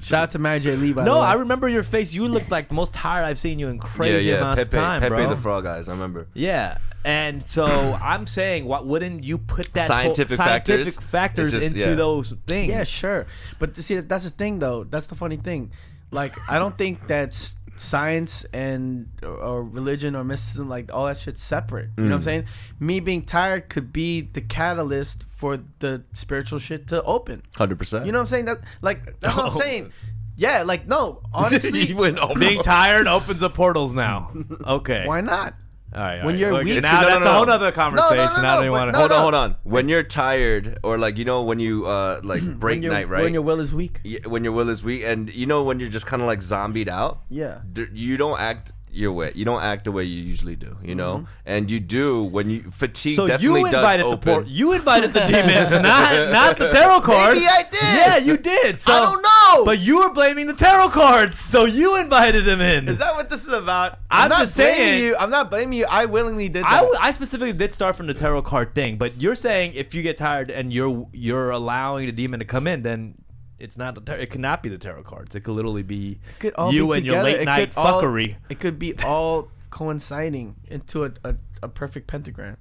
Shout out to Mary J. Lee, by the No, way. I remember your face. You looked like the most tired I've seen you in crazy amounts of time, Pepe bro. the Frog Eyes, I remember. Yeah. And so I'm saying, what wouldn't you put that Scientific factors? factors It's just- into yeah. those things? Yeah, sure. But see, that's the thing, though. That's the funny thing. Like, I don't think that science and or religion or mysticism, like all that shit's separate. You know what I'm saying? Me being tired could be the catalyst for the spiritual shit to open. 100%. You know what I'm saying? That's what I'm saying. Yeah, like no, honestly, He went over. Being tired opens up portals now. Okay. why not? All right. When you're okay. weak- Now No, that's no, a whole no. other conversation. I don't even but want no, to. Hold on. When you're tired, or like when you like break night, right? When your will is weak. When your will is weak, and when you're just kind of like zombied out, Yeah. you don't act your way. You don't act the way you usually do, and you do when you fatigue. So definitely you invited does the open. you invited the demons, not the tarot card. Maybe I did. Yeah, you did. So I don't know. But you were blaming the tarot cards, so you invited them in. Is that what this is about? I'm not just blaming saying- you. I'm not blaming you. I willingly did that. I specifically did start from the tarot card thing, but you're saying if you get tired and you're allowing the demon to come in, then it's not it could not be the tarot cards. It could literally be Could all you be and your together. late It night could all- fuckery. It could be all coinciding into a perfect pentagram.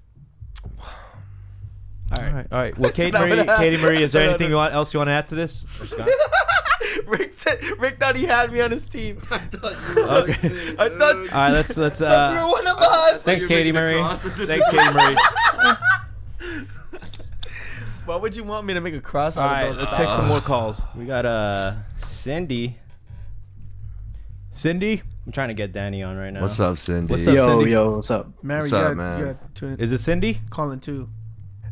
All right. All right. Well, That's not what Katie Marie, is there that's anything not else you want to add to this? Rick thought he had me on his team. Okay. I thought All right. Let's you were one of us. Thanks, Katie Marie. Thanks, Katie Marie. Why would you want me to make a cross All out right. of those? Let's take some more calls. We got Cindy. Cindy, I'm trying to get Danny on right now. What's up, Cindy? What's up, Cindy? Yo, what's up? Mary, What's you up, got, man? you got tune in. is it Cindy? Calling too.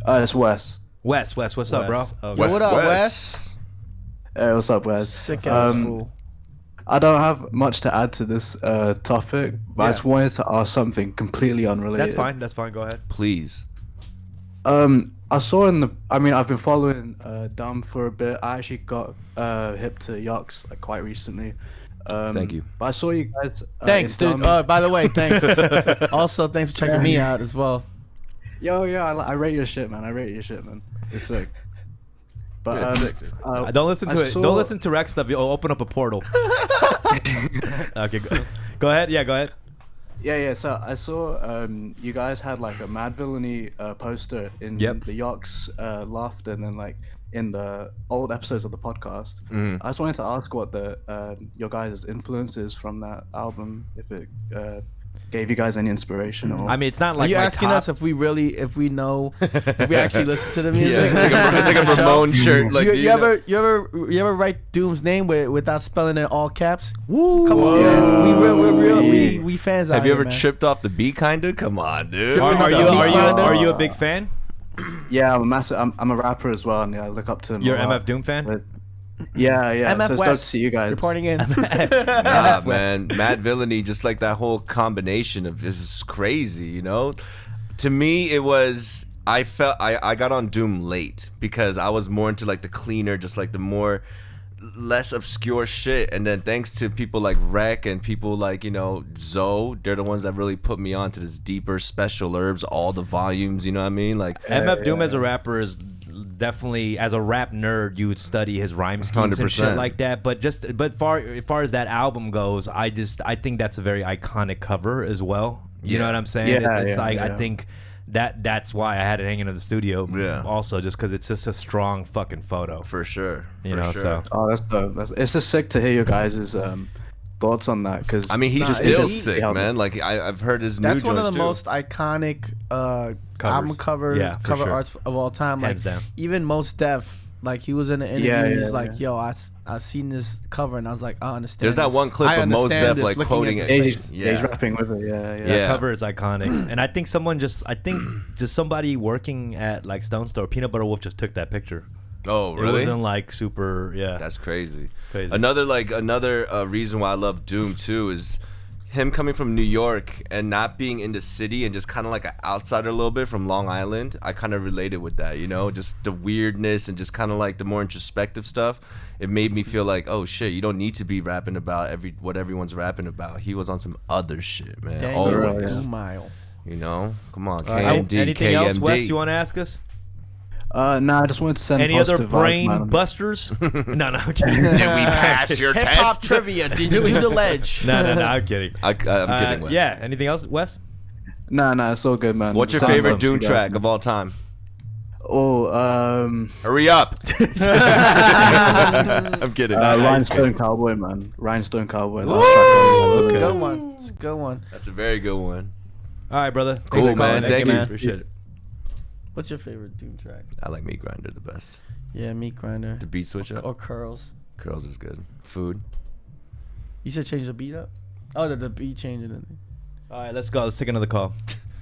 It's Wes. Wes, what's up, bro? Wes. Okay. Yo, what up, Wes? Hey, what's up, Wes? Sick ass fool. I don't have much to add to this topic, but I just wanted to ask something completely unrelated. That's fine. That's fine. Go ahead. Please. I saw I've been following Dom for a bit. I actually got hip to Yox like quite recently. Thank you. But I saw you guys. Thanks, in dude. Dom- By the way, thanks. Also, thanks for checking me out as well. Yo, I rate your shit, man. It's sick. But Yeah, it's sick, dude. Don't listen to I it. saw- Don't listen to Rex stuff. You'll open up a portal. Okay, go ahead. Yeah, go ahead. Yeah. So I saw you guys had like a Mad Villainy poster in Yep. the Yoks Loft, and then like in the old episodes of the podcast. Mhm. I just wanted to ask what the your guys' influences from that album, if it gave you guys any inspiration or. I mean, it's not Are like you my asking top. us if we know, if we actually listen to the music? Yeah, it's like a Ramon shirt. Like, you, do you know- ever write Doom's name without spelling it in all caps? Woo! Come on, man. We fans. Have out you here, ever man. tripped off the beat, kinda? Come on, dude. Tripping Are off you the beat, kinda? are you a big fan? Yeah, I'm a massive. I'm a rapper as well, and yeah, I look up to him. You're a an lot. MF Doom fan? But- yeah. MF So it's dope to West, see you guys. reporting in. Nah, man, Mad Villainy, just like that whole combination of it was crazy, you know. To me, it was. I felt I got on Doom late because I was more into like the cleaner, just like the more less obscure shit. And then thanks to people like Rek and people like Zoe, they're the ones that really put me on to this deeper special herbs, all the volumes. You know what I mean? Like MF Doom as a rapper is definitely, as a rap nerd, you would study his rhyme schemes and shit 100%. like that. But far as that album goes, I think that's a very iconic cover as well. You know what I'm saying? Yeah, it's yeah, like I yeah. think that's why I had it hanging in the studio. Yeah. Also, just because it's just a strong fucking photo. for sure, You for know, sure. so Oh, that's dope. It's just sick to hear your guys' thoughts on that. Cause I mean, he's Nah, still it's- sick, man. Like I've heard his new That's one of the joints, too. most iconic album cover Yeah, for sure. arts of all time. Hands like down. even Most Def, like he was in the interview. Yeah, he's yeah, like, yeah. "Yo, I seen this cover and I was like, I understand." There's that this. one clip I of Mos understand Def, this like, looking at quoting this it. face." he's rapping with it. Yeah. that Yeah. cover is iconic. And I think just somebody working at like Stone Store, Peanut Butter Wolf just took that picture. Oh, It really? wasn't like super, yeah. That's crazy. Crazy. Another reason why I love Doom too is him coming from New York and not being in the city and just kind of like an outsider a little bit from Long Island. I kind of related with that, just the weirdness and just kind of like the more introspective stuff. It made me feel like, oh shit, you don't need to be rapping about what everyone's rapping about. He was on some other shit, man. Dang, Always, Doom Mile. Come on, Anything KMD, else, Wes, KMD. you want to ask us? Nah, I just wanted to send Any other positive vibes, brain man. busters? No, I'm kidding. Did we pass your Hip hop test? trivia. Did you do the ledge? No, I'm kidding. I'm kidding. Wes. Yeah, anything else, Wes? Nah, it's all good, man. What's your Sounds favorite love, Doom you guys. track of all time? Oh, Hurry up! I'm kidding. Rhinestone Cowboy, man. Rhinestone Cowboy. It's a good one. It's a good one. That's a very good one. All right, brother. Cool, Thanks for calling. man. Thank you. Appreciate it. What's your favorite Doom track? I like Meat Grinder the best. Yeah, Meat Grinder. The beat switch up. Or Curls. Curls is good. Food. You said change the beat up? Oh, the beat changing it. All right, let's go. Let's take another call.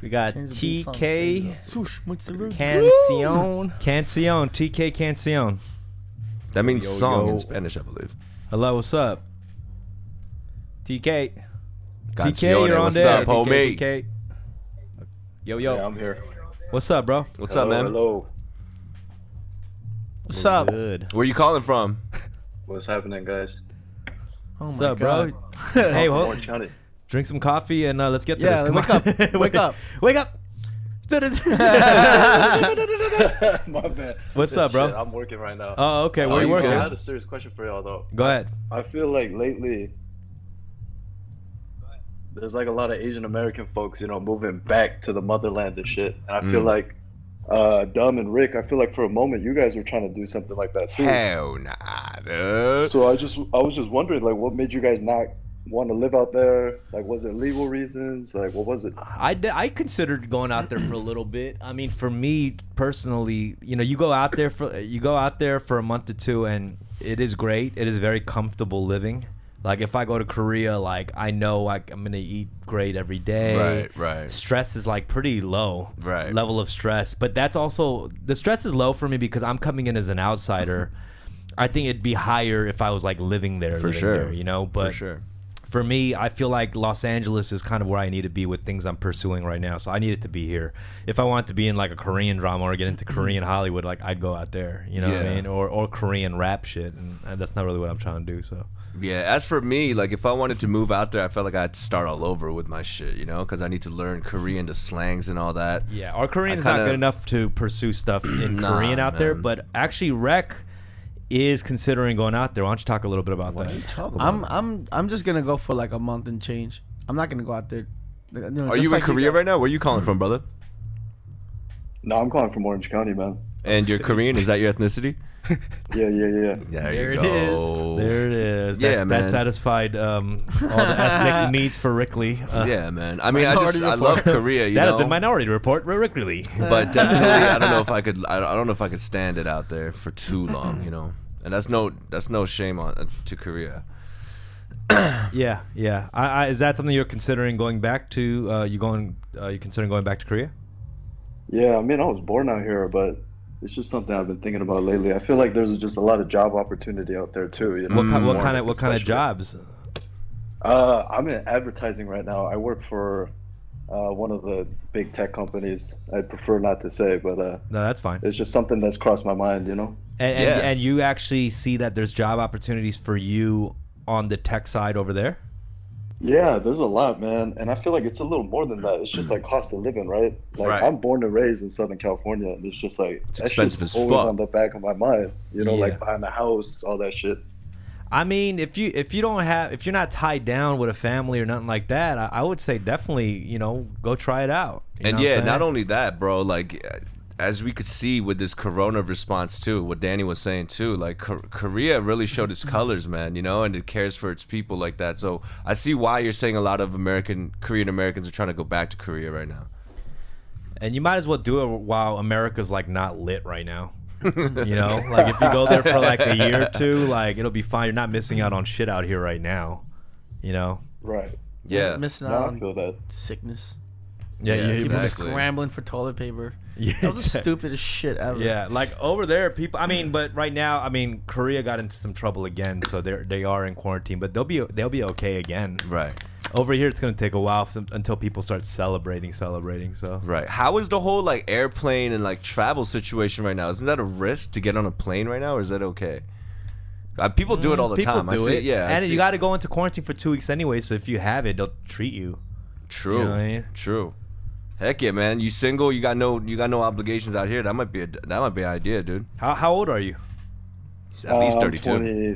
We got Change the beat songs, TK Swoosh, much the root. Cancion. Cancion, TK Cancion. That means Yo, song yo. in Spanish, I believe. Hello, what's up? TK. Cancione, you're on what's there. up, homie? TK. Yo. Yeah, I'm here. What's up, bro? What's up, man? Hello. What's up? Good. Where you calling from? What's happening, guys? Oh What's my up, bro? God. Hey, well, Orange County. drink some coffee and let's get to Yeah, this. Come wake on. up. Wake up. Wake up. My bad. What's up, bro? Shit, I'm working right now. Oh, okay. Where you you working? I had a serious question for y'all though. Go ahead. I feel like lately there's like a lot of Asian American folks, moving back to the motherland and shit. And I feel like Dumb and Rick, I feel like for a moment you guys were trying to do something like that too. Hell nah, dude. So I was just wondering, like, what made you guys not want to live out there? Like, was it legal reasons? Like, what was it? I considered going out there for a little bit. I mean, for me personally, you go out there for a month or two, and it is great. It is very comfortable living. Like if I go to Korea, like I know like I'm gonna eat great every day. Right. Stress is like pretty low. Right. Level of stress, but that's also the stress is low for me because I'm coming in as an outsider. I think it'd be higher if I was like living there. For living sure. there, But For sure. for me, I feel like Los Angeles is kind of where I need to be with things I'm pursuing right now. So I needed to be here. If I wanted to be in like a Korean drama or get into Korean Hollywood, like I'd go out there, you know what I Yeah. mean? Or Korean rap shit. And that's not really what I'm trying to do. So Yeah, as for me, like if I wanted to move out there, I felt like I had to start all over with my shit, because I need to learn Korean, the slangs and all that. yeah, our Korean's I kinda- not good enough to pursue stuff in Nah, Korean out there. man. But actually, Rek is considering going out there. Why don't you talk a little bit about that? I'm just gonna go for like a month and change. I'm not gonna go out there. Are you in Korea right now? Where are you calling from, brother? No, I'm calling from Orange County, man. And you're Korean? Is that your ethnicity? Yeah. There you go. There it is. Yeah, man. That satisfied all the ethnic needs for Rickley. Yeah, man. I mean, I love Korea. You That know? has been Minority Report, Rickley. But definitely, I don't know if I could. I don't know if I could stand it out there for too long. You know, and that's no shame on to Korea. Yeah. Is that something you're considering going back to? You considering going back to Korea? Yeah, I mean, I was born out here, but it's just something I've been thinking about lately. I feel like there's just a lot of job opportunity out there too. You know? What kind of jobs? I'm in advertising right now. I work for one of the big tech companies. I'd prefer not to say, but No, that's fine. it's just something that's crossed my mind, you know? And you actually see that there's job opportunities for you on the tech side over there? Yeah, there's a lot, man. And I feel like it's a little more than that. It's just like cost of living, right? Like Right. I'm born and raised in Southern California, and it's just like It's that expensive shit's as always fuck. on the back of my mind. You know, Yeah. like buying a house, all that shit. I mean, if you're not tied down with a family or nothing like that, I would say definitely, go try it out. You And know what I'm yeah, saying? not only that, bro. Like, as we could see with this Corona response too, what Danny was saying too, like Korea really showed its colors, man. And it cares for its people like that. So I see why you're saying a lot of Korean Americans are trying to go back to Korea right now. And you might as well do it while America's like not lit right now. Like if you go there for like a year or two, like it'll be fine. You're not missing out on shit out here right now. Right. Yeah. Missing No, out I feel on that. sickness. Yeah, People exactly. scrambling for toilet paper. Yeah, That was the exactly. stupidest shit ever. Yeah, like over there, people. I mean, but right now, I mean, Korea got into some trouble again, so they are in quarantine, but they'll be okay again. Right. Over here, it's gonna take a while until people start celebrating. So Right. How is the whole like airplane and like travel situation right now? Isn't that a risk to get on a plane right now, or is that okay? People do it all the people time. do I see it. it. Yeah. I and see you it. got to go into quarantine for 2 weeks anyway. So if you have it, they'll treat you. True. You know what I mean? True. Heck yeah, man. You single? You got no obligations out here. That might be an idea, dude. How old are you? At least I'm 32.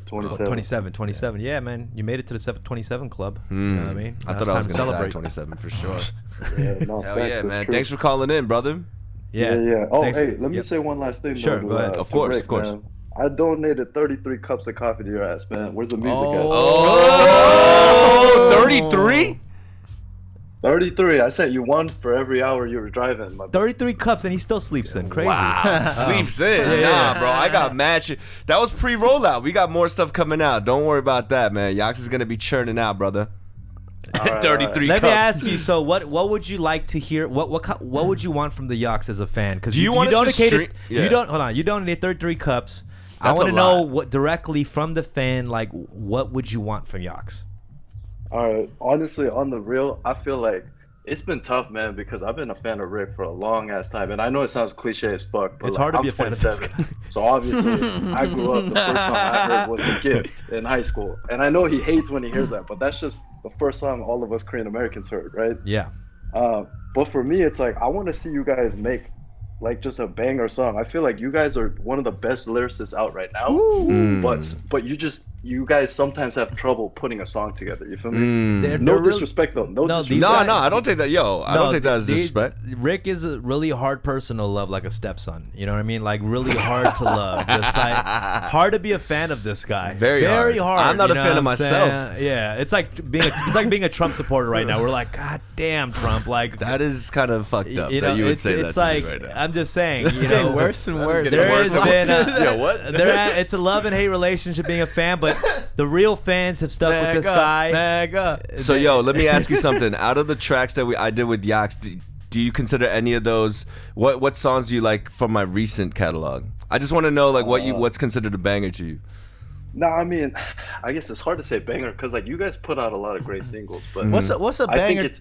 27. 27. Yeah, man, you made it to the 27 club. You know what I mean? I Now thought it's I was time to gonna die celebrate. 27 for sure. Yeah, no, Hell facts, yeah, that's man. true. Thanks for calling in, brother. Yeah. Oh, Thanks hey, for- let me yep. say one last thing. Sure, though, go ahead. to Of course, Rick, of course. man. I donated 33 cups of coffee to your ass, man. Where's the music at? Oh, 33? 33. I sent you one for every hour you were driving. 33 cups and he still sleeps in. Crazy. Wow, sleeps in. Nah, bro, I got mad shit. That was pre-rollout. We got more stuff coming out. Don't worry about that, man. Yox is gonna be churning out, brother. right, 33 Let cups. me ask you. So, what would you like to hear? What would you want from the Yox as a fan? Because Do you want us to donated. stream- Yeah. You don't. Hold on. You donated 33 cups. I That's want a to know lot. what directly from the fan. Like, what would you want from Yox? All right. Honestly, on the real, I feel like it's been tough, man, because I've been a fan of Rick for a long ass time, and I know it sounds cliche as fuck, but It's like, hard to I'm be a fan of this 27, so obviously I grew up. The first song I heard was "The Gift" in high school, and I know he hates when he hears that, but that's just the first song all of us Korean Americans heard, right? Yeah. But for me, it's like I want to see you guys make like just a banger song. I feel like you guys are one of the best lyricists out right now, but you guys sometimes have trouble putting a song together. You feel me? They're No really- disrespect though. No No, disrespect. these No, guys- no, I don't take that. Yo, I don't take that as they- disrespect. Rick is a really hard person to love, like a stepson. You know what I mean? Like really hard to love. Just like hard to be a fan of this guy. Very hard. I'm not you a know fan of what I'm myself. saying? Yeah, it's like being a Trump supporter right now. We're like, God damn Trump! Like That is kind of fucked up you know, that you would it's, say it's that like to me right now. I'm just saying. You Getting know, worse and worse. there has been Yo, what? it's a love and hate relationship being a fan, but the real fans have stuck with this guy. So yo, let me ask you something. Out of the tracks that I did with Yox, do you consider any of those? What songs do you like from my recent catalog? I just want to know like what's considered a banger to you. No, I mean, I guess it's hard to say banger because like you guys put out a lot of great singles, but What's a I think banger? it's.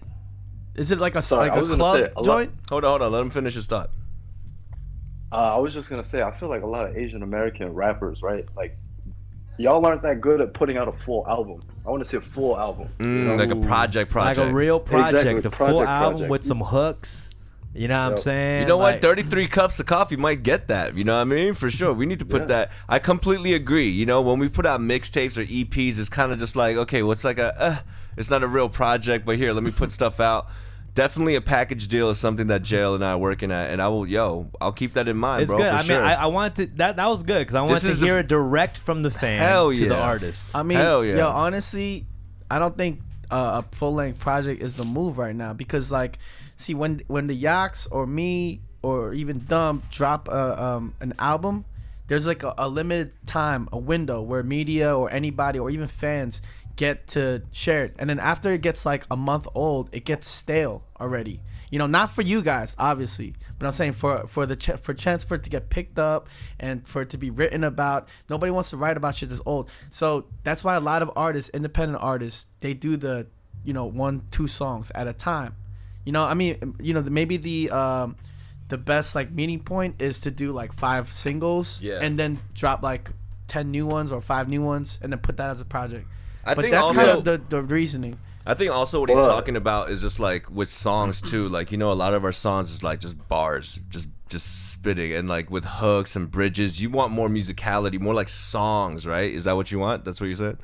Is it like a Sorry, like I a was gonna club say, a lot- joint? Hold on. Let him finish his thought. I was just gonna say, I feel like a lot of Asian American rappers, right? Like, y'all aren't that good at putting out a full album. I want to see a full album. you know? Like a project. Like a real project, Exactly, the full project, album project. with some hooks. You know what I'm saying? You know what? Like, 33 cups of coffee might get that. You know what I mean? For sure. We need to put that. I completely agree. You know, when we put out mixtapes or EPs, it's kind of just like, okay, what's like it's not a real project, but here, let me put stuff out. Definitely a package deal is something that JL and I are working at, and I'll keep that in mind, it's bro. good. For I sure. mean, I wanted that was good because I wanted to hear it direct from the fan to the artist. I mean, Hell yeah. yo, honestly, I don't think a full length project is the move right now because, like, see, when the Yaks or me or even Dumb drop an album, there's like a limited time, a window where media or anybody or even fans get to share it, and then after it gets like a month old, it gets stale already. You know, not for you guys, obviously, but I'm saying for chance for it to get picked up and for it to be written about. Nobody wants to write about shit that's old, so that's why a lot of artists, independent artists, they do the 1-2 songs at a time. You know, I mean, maybe the best like meeting point is to do like 5 singles, and then drop like 10 new ones or 5 new ones, and then put that as a project. But think that's also, kind of the reasoning. I think also what he's talking about is just like with songs too. Like, a lot of our songs is like just bars, just spitting, and like with hooks and bridges. You want more musicality, more like songs, right? Is that what you want? That's what you said?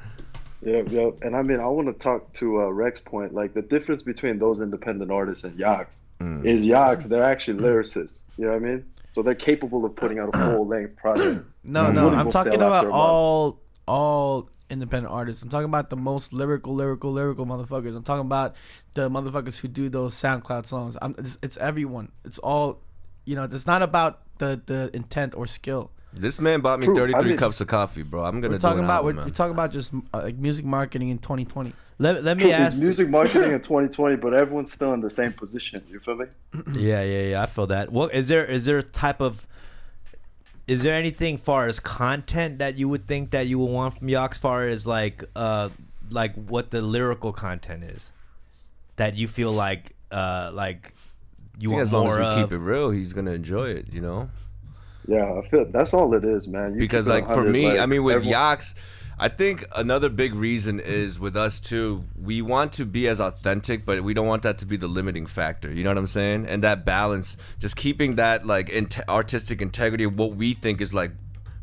Yeah. And I mean, I want to talk to Rex's point. Like, the difference between those independent artists and Yaks is Yaks, they're actually lyricists. You know what I mean? So they're capable of putting out a full-length project. No, I'm talking about all independent artists. I'm talking about the most lyrical motherfuckers. I'm talking about the motherfuckers who do those SoundCloud songs. It's everyone. It's all, it's not about the intent or skill. This man bought me 33 cups of coffee, bro. I'm gonna. We're talking about just like music marketing in 2020. Let me ask. It's music marketing in 2020, but everyone's still in the same position. You feel me? Yeah. I feel that. Well, is there a type of Is there anything far as content that you would think that you would want from Yaks, far as like what the lyrical content is that you feel like you want as long more as we of? keep it real, he's gonna enjoy it, you know. Yeah, I feel that's all it is, man. Because like for me, I mean, with Yaks, I think another big reason is with us too. We want to be as authentic, but we don't want that to be the limiting factor. You know what I'm saying? And that balance, just keeping that like artistic integrity of what we think is like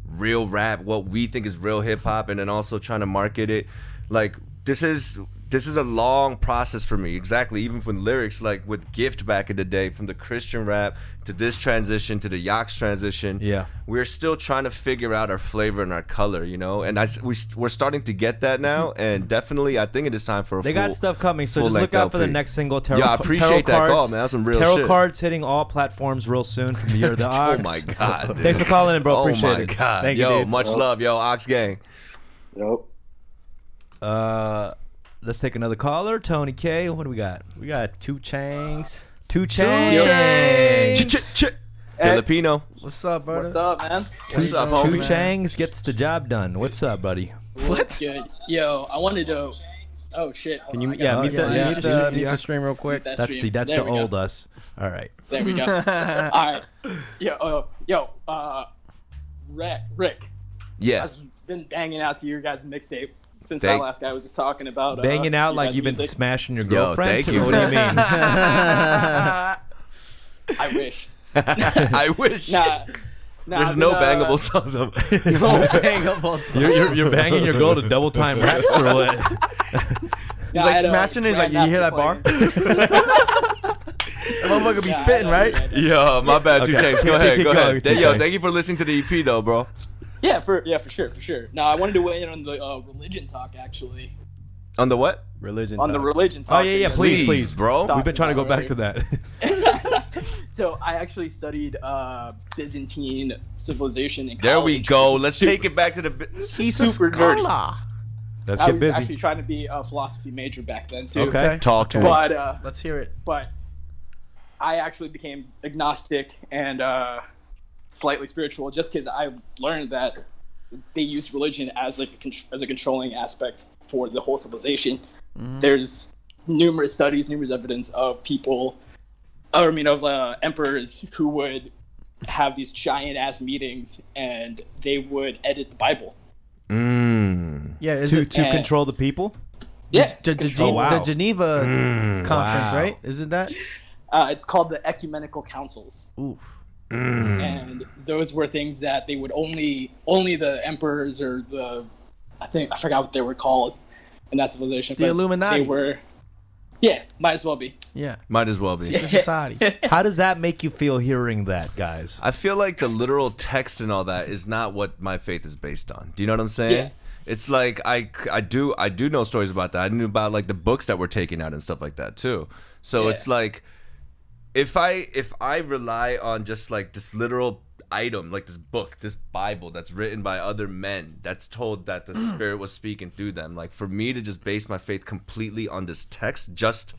real rap, what we think is real hip hop, and then also trying to market it. Like this is a long process for me. Exactly, even from lyrics, like with Gift back in the day, from the Christian rap to this transition to the Yaks transition. Yeah, we're still trying to figure out our flavor and our color, you know. And we're starting to get that now. And definitely, I think it is time for a got stuff coming. So just look out for the next single. Yeah, I appreciate that call, man. That's some real tarot shit. Cards hitting all platforms real soon from the Year of the Ox. Oh my god! Dude. Thanks for calling in, bro. Appreciate it. Oh my god! Thank yo, you, dude. Much love, yo, Ox Gang. Yep. Let's take another caller. Tony K. What do we got? We got 2 Chainz. 2 Chainz. Filipino. What's up, brother? What's up, man? What's up, 2 homie? Chainz gets the job done. What's up, buddy? What? Good. Yo, I wanted to. Oh shit. Can you mute mute the stream real quick? That's the old us. All right. There we go. All right. Rick. Yeah. I've been banging out to your guys' mixtape since that last guy was just talking about banging out like you've been music. smashing your girlfriend. Thank you. What do you mean? I wish. I wish. Nah, There's no bangable songs of You're banging your girl to double time raps or what? He's like smashing it. He's like, you hear that bar? The motherfucker be spitting, right? Yo, my bad, 2 Chainz. Go ahead. Go, Yo, thank you for listening to the EP, though, bro. Yeah, for sure. No, I wanted to weigh in on the religion talk actually. On the what? Religion. On the religion talk. Oh yeah, please, bro. We've been trying to go back to that. So I actually studied Byzantine civilization in college. There we go. Let's take it back to the. He's a super nerdy. scholar. Let's I get was busy. actually trying to be a philosophy major back then too. Okay. Talk to me. But Let's hear it. But I actually became agnostic and slightly spiritual just because I learned that they used religion as like as a controlling aspect for the whole civilization. There's numerous studies, numerous evidence of people, of emperors who would have these giant ass meetings and they would edit the Bible. Yeah, is to it control the people? Yeah, the Geneva conference, Wow. right? Isn't that? It's called the Ecumenical Councils. Oof. And those were things that they would only the emperors or I forgot what they were called in that civilization. The but Illuminati. They were, yeah, might as well be. Yeah. Might as well be. Secret society. How does that make you feel hearing that, guys? I feel like the literal text and all that is not what my faith is based on. Do you know what I'm saying? Yeah. It's like I do know stories about that. I knew about like the books that were taken out and stuff like that too. So it's like if I rely on just like this literal item, like this book, this Bible that's written by other men, that's told that the Spirit was speaking through them, like for me to just base my faith completely on this text just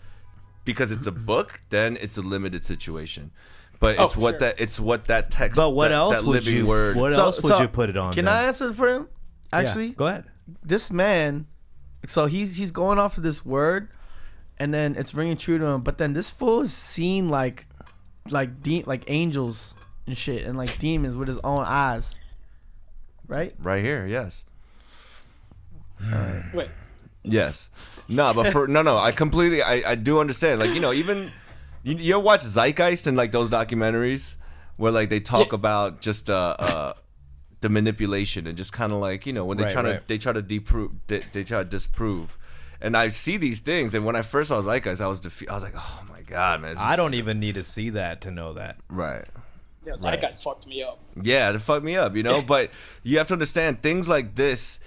because it's a book, then it's a limited situation. But it's what that text. But what else that would living you? word. What else would you put it on? Can then? I answer for him? Actually, go ahead. This man, so he's going off of this word, and then it's ringing true to him. But then this fool is seen like angels and shit, and like demons with his own eyes. Right. Right here, yes. Wait. Yes. No, but no. I completely. I do understand. Like even you ever watch Zeitgeist and like those documentaries where like they talk about just the manipulation and just kind of like when they they try to disprove. And I see these things, and when I first saw Zeitgeist, I was like, oh my god, man! I don't even need to see that to know that. Right. Yeah, that guy's fucked me up. Yeah, it fucked me up, But you have to understand things like this.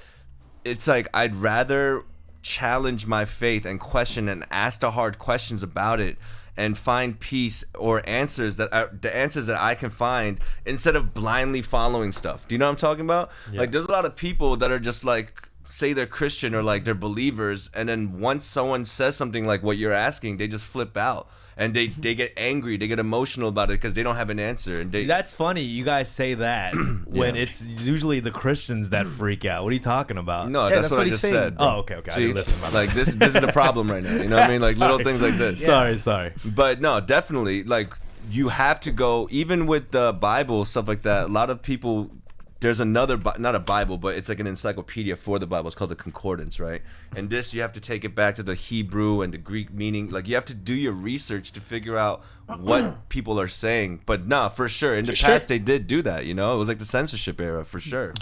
It's like I'd rather challenge my faith and question and ask the hard questions about it and find peace or answers that I can find instead of blindly following stuff. Do you know what I'm talking about? Yeah. Like there's a lot of people that are just like say they're Christian or like they're believers, and then once someone says something like what you're asking, they just flip out. And they get angry, they get emotional about it because they don't have an answer. And that's funny. You guys say that when it's usually the Christians that freak out. What are you talking about? No, that's what I just said. Oh, okay. See, I didn't listen. Like this is the problem right now. You know what I mean? Like little things like this. Sorry. But no, definitely. Like you have to go. Even with the Bible stuff like that. A lot of people. There's another, not a Bible, but it's like an encyclopedia for the Bible. It's called the Concordance, right? And this, you have to take it back to the Hebrew and the Greek meaning. Like, you have to do your research to figure out what people are saying. But nah, for sure. In the past, they did do that, It was like the censorship era, for sure.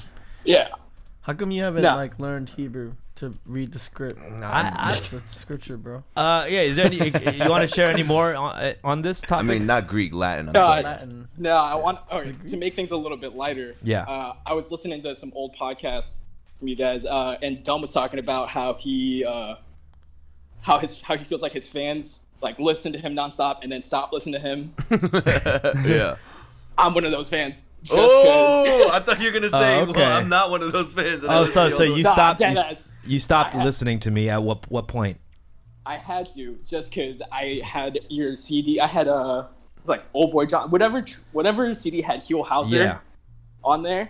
Yeah. How come you haven't like learned Hebrew to read the script? The scripture, bro. Is there any? You want to share any more on this topic? I mean, not Greek, Latin. I'm sorry. Latin. No, I want to make things a little bit lighter. Yeah. I was listening to some old podcasts from you guys, and Dumb was talking about how he feels like his fans like listen to him nonstop and then stop listening to him. Yeah. I'm one of those fans. I thought you were gonna say, okay. well, I'm not one of those fans. So you stopped. You stopped I had- listening to me at what point? I had to just because I had your CD. I had it's like Old Boy John, whatever CD had Huell Hauser on there.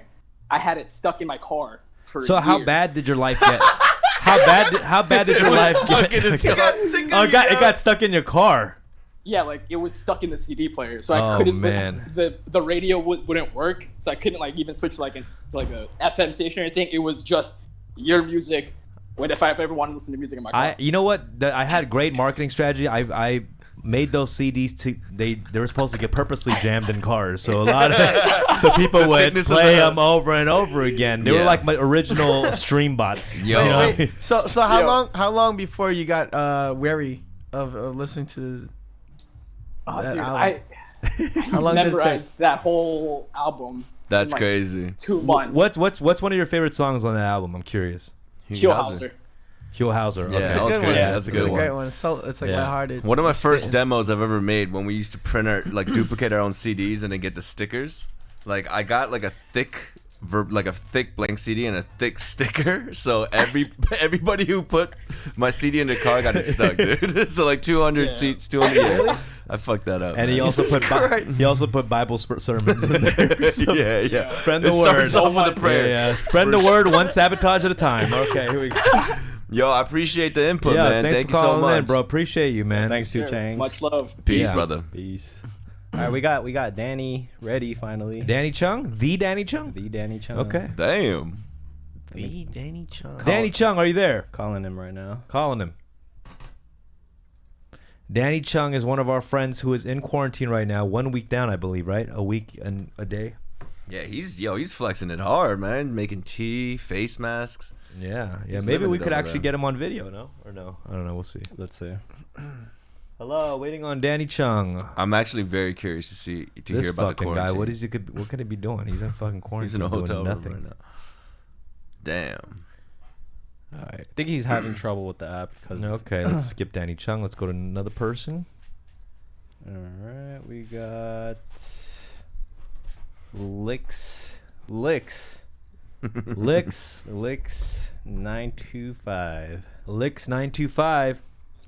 I had it stuck in my car for. So a how year. bad did your life get? How bad did your life get? It got stuck in your car. Yeah, like it was stuck in the CD player, so I couldn't. Man. The radio wouldn't work, so I couldn't like even switch like a FM station or anything. It was just your music. If I ever wanted to listen to music in my car, You know what? I had great marketing strategy. I made those CDs they were supposed to get purposely jammed in cars, so so people would play them over and over again. They were like my original stream bots. Wait, so how long before you got wary of listening to? dude, album? How long did it take? memorized that whole album. That's in, like, crazy. 2 months. What's one of your favorite songs on the album? I'm curious. Huell Hauser. Huell Hauser. Yeah, Okay. that was crazy. Yeah, That's a it's good a great one. one. So it's like Yeah. lighthearted. One of my first demos I've ever made when we used to print our duplicate our own CDs and then get the stickers. Like I got like a thick blank CD and a thick sticker. So everybody who put my CD in the car got it stuck, dude. So like 200 seats, 200. Yeah. I fucked that up. And man. he also put Bible sermons in there. So yeah. Spread the It word. starts off with a prayer. Yeah. Spread the word one sabotage at a time. Okay, here we go. Yo, I appreciate the input, Yeah, man. thanks Thank for you so calling much, in, bro. Appreciate you, man. Thanks to Sure. Chang. Much love. Peace, Yeah. brother. Peace. All right, we got Danny ready finally. Danny Chung, the Danny Chung. The Danny Chung. Okay. Damn. The Danny Chung. Danny Chung, are you there? Calling him right now. Calling him. Danny Chung is one of our friends who is in quarantine right now. 1 week down, I believe, right? A week and a day. Yeah, he's flexing it hard, man. Making tea, face masks. Yeah. He's Maybe living we it could over actually there. get him on video, no? Or no? I don't know. We'll see. Let's see. Hello, waiting on Danny Chung. I'm actually very curious to This hear about the fucking quarantine. guy. What could he be doing? He's in fucking quarantine. He's in a hotel doing room nothing. right now. Damn. All right. I think he's having trouble with the app because. Okay, let's skip Danny Chung. Let's go to another person. All right, we got Licks. Licks 925. Licks 925.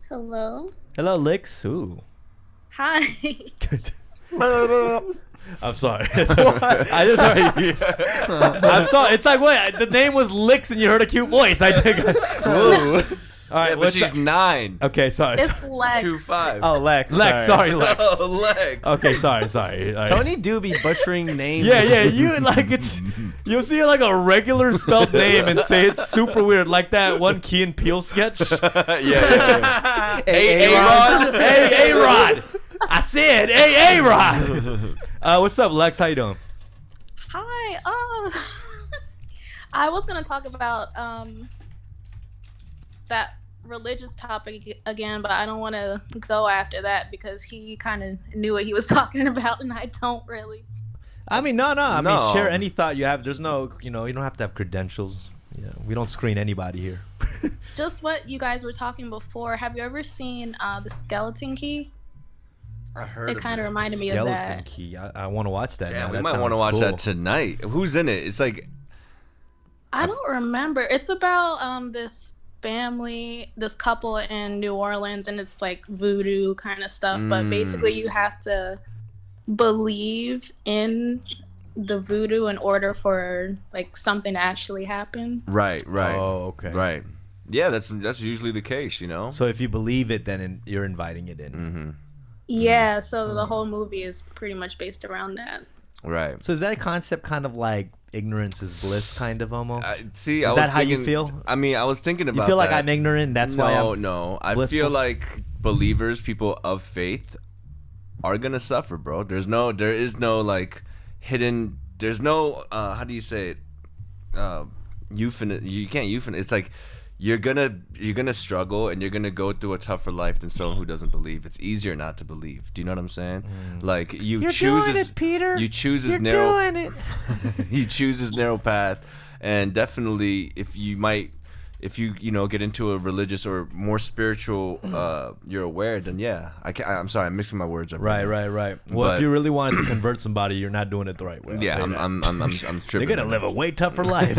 Hello. Hello, Licks. Ooh. Hi. I'm sorry. I just heard. I'm sorry. It's like what? The name was Licks, and you heard a cute voice. I think. Whoa. All right, Yeah, but she's 9. Okay, sorry. It's Lex. 25. Oh, Lex. Sorry, Lex. Oh, Lex. Okay, sorry. All right. Tony do be butchering names. Yeah, you like it's. You'll see like a regular spelled name and say it's super weird, like that one Key and Peele sketch. yeah. Hey, A-Rod. Hey, A-Rod. I said, hey, A-Rod. What's up, Lex? How you doing? Hi. I was gonna talk about that religious topic again, but I don't want to go after that because he kind of knew what he was talking about, and I don't really. I mean, no. I No. mean, share any thought you have. There's no, you don't have to have credentials. Yeah, we don't screen anybody here. Just what you guys were talking before. Have you ever seen the Skeleton Key? I heard It kind of reminded me of Skeleton that. Key. I want to watch that. Yeah, now. we That might want to sounds watch cool. that tonight. Who's in it? It's like I don't remember. It's about this family, this couple in New Orleans, and it's like voodoo kind of stuff. But basically, you have to believe in the voodoo in order for like something to actually happen. right. Oh, okay. Right. Yeah, that's usually the case, So if you believe it, then you're inviting it in. Mm-hmm. Yeah, so the whole movie is pretty much based around that. Right. So is that a concept kind of like ignorance is bliss, kind of almost? See, Is I that was how you thinking- feel? I mean, I was thinking about You feel like that. I'm ignorant, that's why I'm No. I blissful? feel like believers, people of faith, are gonna suffer, bro. There is no like hidden. There's no how do you say it? You can't euphonize. It's like you're gonna struggle and you're gonna go through a tougher life than someone who doesn't believe. It's easier not to believe. Do you know what I'm saying? Like you choose this, Peter. you choose this narrow. You choose this narrow path, and definitely if you get into a religious or more spiritual, you're aware. Then yeah, I'm sorry, I'm mixing my words up. Right. Well, But- if you really wanted to convert somebody, you're not doing it the right way. I'll Yeah, tell you that. I'm You're tripping. gonna live a way tougher life.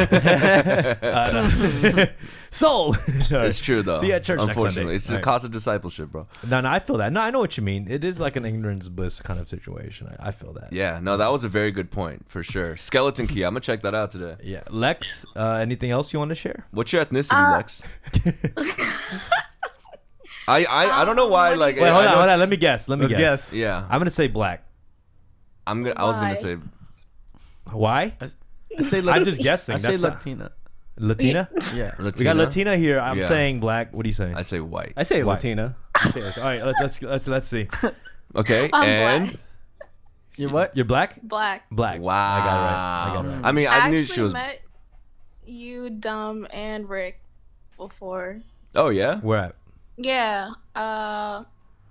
Soul. It's true though. See you at church next Unfortunately, Sunday. it's the All right. cost of discipleship, bro. No, I feel that. No, I know what you mean. It is like an ignorance bliss kind of situation. I feel that. Yeah, no, that was a very good point for sure. Skeleton Key, I'm gonna check that out today. Yeah. Lex, anything else you want to share? What's your ethnicity, Lex? I don't know why. Like, Wait, I hold know on. it's- Let me guess. Let's guess. Yeah, I'm gonna say black. I was gonna Why? say Why? I say I'm just guessing. I say That's not- Latina. Latina. Yeah. Latina. We got Latina here. I'm Yeah. saying black. What are you saying? I say white. I say Why? Latina. All right. Let's see. Okay, I'm and black. You what? You're black. Black. Black. wow, I got it right. I mean, I knew actually she was. met you, Dumb, and Rick before. Oh yeah. Where at? Yeah,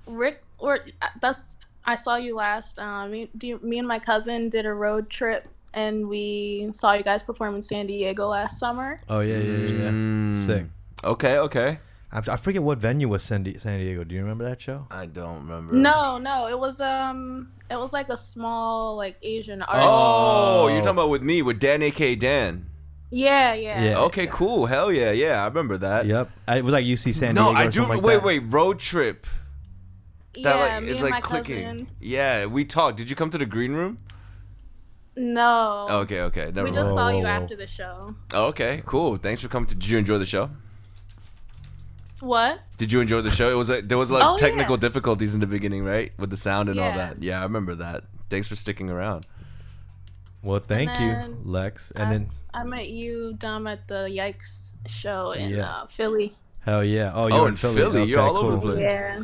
Rick, or I saw you last. Me and my cousin did a road trip, and we saw you guys perform in San Diego last summer. Oh yeah. Sick. Okay. I forget what venue was San Diego. Do you remember that show? I don't remember. No, it was like a small like Asian artist. Oh, you're talking about with Dan, aka Dan. Yeah. Yeah. Okay, cool. Hell yeah. I remember that. Yep. It was like UC San Diego. No, I or do. something like Wait. that. Road trip. Yeah, me it's and like my clicking. cousin. Yeah, we talked. Did you come to the green room? No. Okay. Never We mind. just saw you Whoa. after the show. Oh, okay, cool. Thanks for coming. Did you enjoy the show? What? Did you enjoy the show? There was like Oh, technical yeah. difficulties in the beginning, right, with the sound and all Yeah. that. Yeah, I remember that. Thanks for sticking around. Well, thank you, then Lex. And then I met you, Dumb, at the Yikes show in Yeah. Philly. Hell yeah! Oh, Oh, you're in in Philly. Philly, Okay, you're all over the cool. place. Yeah.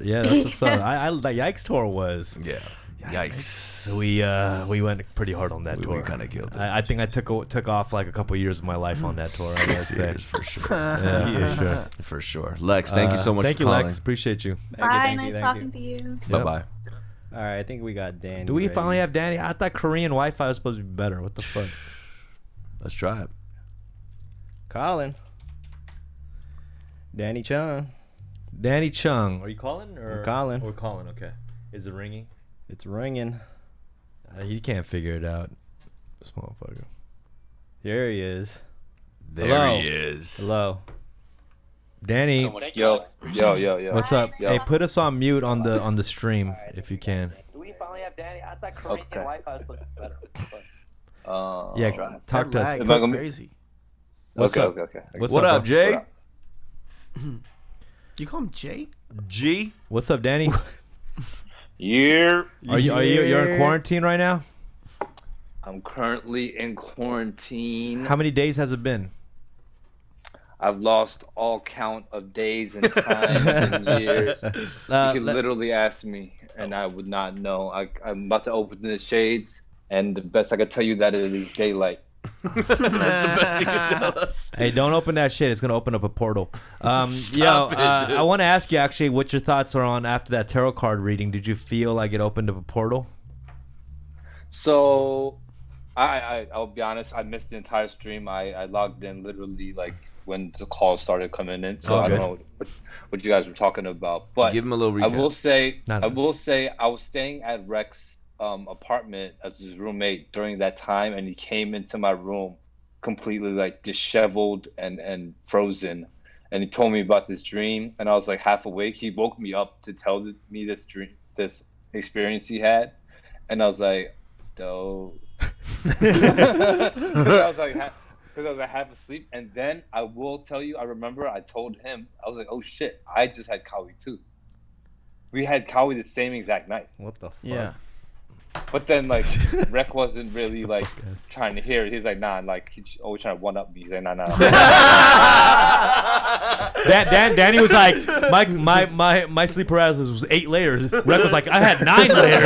Yeah, that's what's up. I the Yikes tour was. Yeah. Yikes. We went pretty hard on that We tour. kinda killed it. I think I took off like a couple years of my life on that tour. I gotta 6 say. years for sure. Yeah, for sure. For sure. Lex, thank you so much Thank for you, calling. Lex. Appreciate you. Bye. Nice talking to you. Bye bye. All right, I think we got Danny. Do we ready. finally have Danny? I thought Korean Wi-Fi was supposed to be better. What the fuck? Let's try it. Colin? Danny Chung. Danny Chung. Are you calling or I'm calling. We're calling. Okay. Is it ringing? It's ringing. He can't figure it out. This motherfucker. Here he is. There Hello. he is. Hello. Danny. Yo. What's up? Yo. Hey, put us on mute on the stream if you can. Do we finally have Danny? I thought Korean Wi-Fi was supposed to be better. Yeah, talk to us. That lag is crazy. What's up? Okay. What up, Jay? You call him Jay? G? What's up, Danny? Yeah. You're in quarantine right now? I'm currently in quarantine. How many days has it been? I've lost all count of days and time and years. You could literally ask me, and I would not know. I'm about to open the shades, and the best I could tell you that it is daylight. That's the best you can tell us. Hey, don't open that shit. It's gonna open up a portal. Stop it, dude. I want to ask you actually what your thoughts are on after that tarot card reading. Did you feel like it opened up a portal? So, I'll be honest. I missed the entire stream. I logged in literally like when the calls started coming in. So I don't know what you guys were talking about. But give him a little recap. I will say Not I will say I was staying at Rex apartment as his roommate during that time, and he came into my room completely like disheveled and frozen, and he told me about this dream, and I was like half awake. He woke me up to tell me this experience he had, and I was like, dope. I was like half asleep, and then I will tell you, I remember I told him, I was like, oh shit, I just had Kawi too. We had Kawi the same exact night. What the fuck? Yeah. But then, like, Rek wasn't really, like, trying to hear it. He's like, nah, like, he's always trying to one-up me. He's like, nah. Danny was like, my sleep paralysis was 8 layers. Rek was like, I had 9 layers.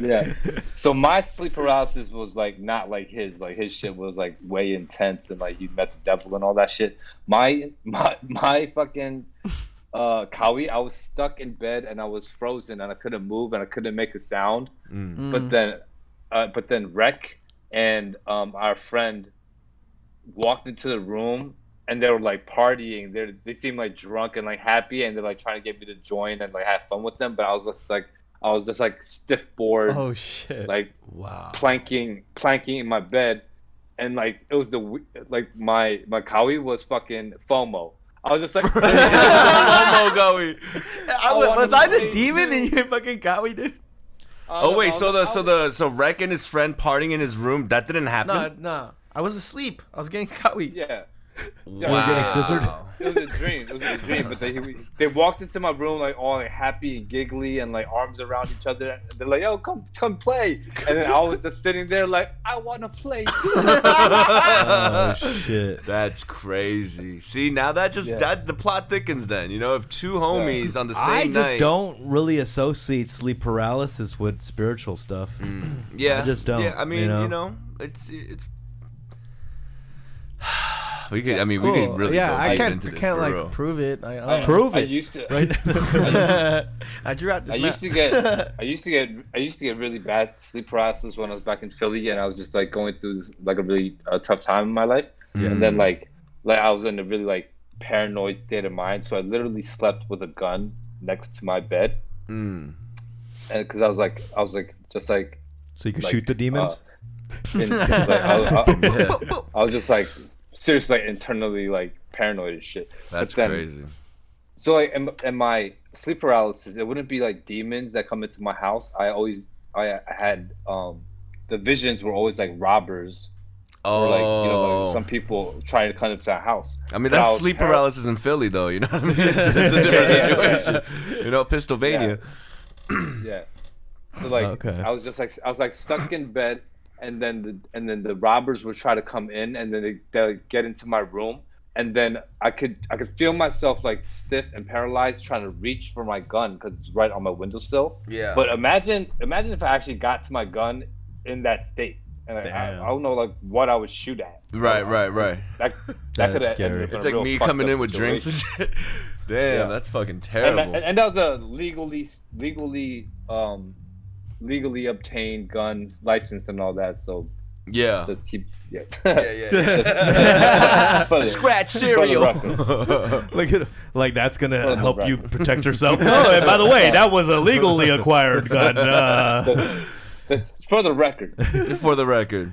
Yeah. So my sleep paralysis was, like, not like his. Like, his shit was, like, way intense, and, like, he met the devil and all that shit. My fucking... Kawi, I was stuck in bed and I was frozen and I couldn't move and I couldn't make a sound. But then Rek and our friend walked into the room and they were like partying. They seemed like drunk and like happy, and they're like trying to get me to join and like have fun with them. But I was just like stiff bored. Oh shit! Like wow, planking in my bed, and like it was my Kawi was fucking FOMO. I was just like, was I the demon and you fucking got me, dude? Oh wait, so Rek and his friend partying in his room, that didn't happen? No. I was asleep. I was getting Kawi. Yeah. You were getting scissored? It was a dream. But they walked into my room like all like happy and giggly and like arms around each other. And they're like, "Yo, come play!" And then I was just sitting there like, "I want to play." Oh shit! That's crazy. See, now that the plot thickens. Then if two homies on the same night. I just don't really associate sleep paralysis with spiritual stuff. Yeah, I just don't. Yeah, I mean, it's. We could really go deep into this. Can't like real. prove it. Prove it. I used to. Right? I drew out this. I used to get really bad sleep paralysis when I was back in Philly, and I was just like going through this like a really tough time in my life. Yeah. And then like I was in a really like paranoid state of mind, so I literally slept with a gun next to my bed. And because I was like just like. So you could shoot the demons. I was just like seriously like, internally like paranoid and shit. That's crazy. So like in my sleep paralysis, it wouldn't be like demons that come into my house. I had the visions were always like robbers. Or like like some people trying to come into our house. I mean that's sleep paralysis in Philly though, you know what I mean? It's a different situation. Pennsylvania. Yeah. So like I was stuck in bed, and then the robbers would try to come in, and then they get into my room, and then I could feel myself like stiff and paralyzed trying to reach for my gun because it's right on my windowsill. Yeah. But imagine if I actually got to my gun in that state, and I don't know like what I would shoot at. Right. That could have ended up It's in a like real me fucked coming up in with drinks and situation. shit. Damn, that's fucking terrible. And that was a legally obtained gun license and all that. So yeah. just keep Yeah. Scratch cereal. like that's gonna help you protect yourself. Oh, and by the way, that was a legally acquired gun. Just for the record. For the record.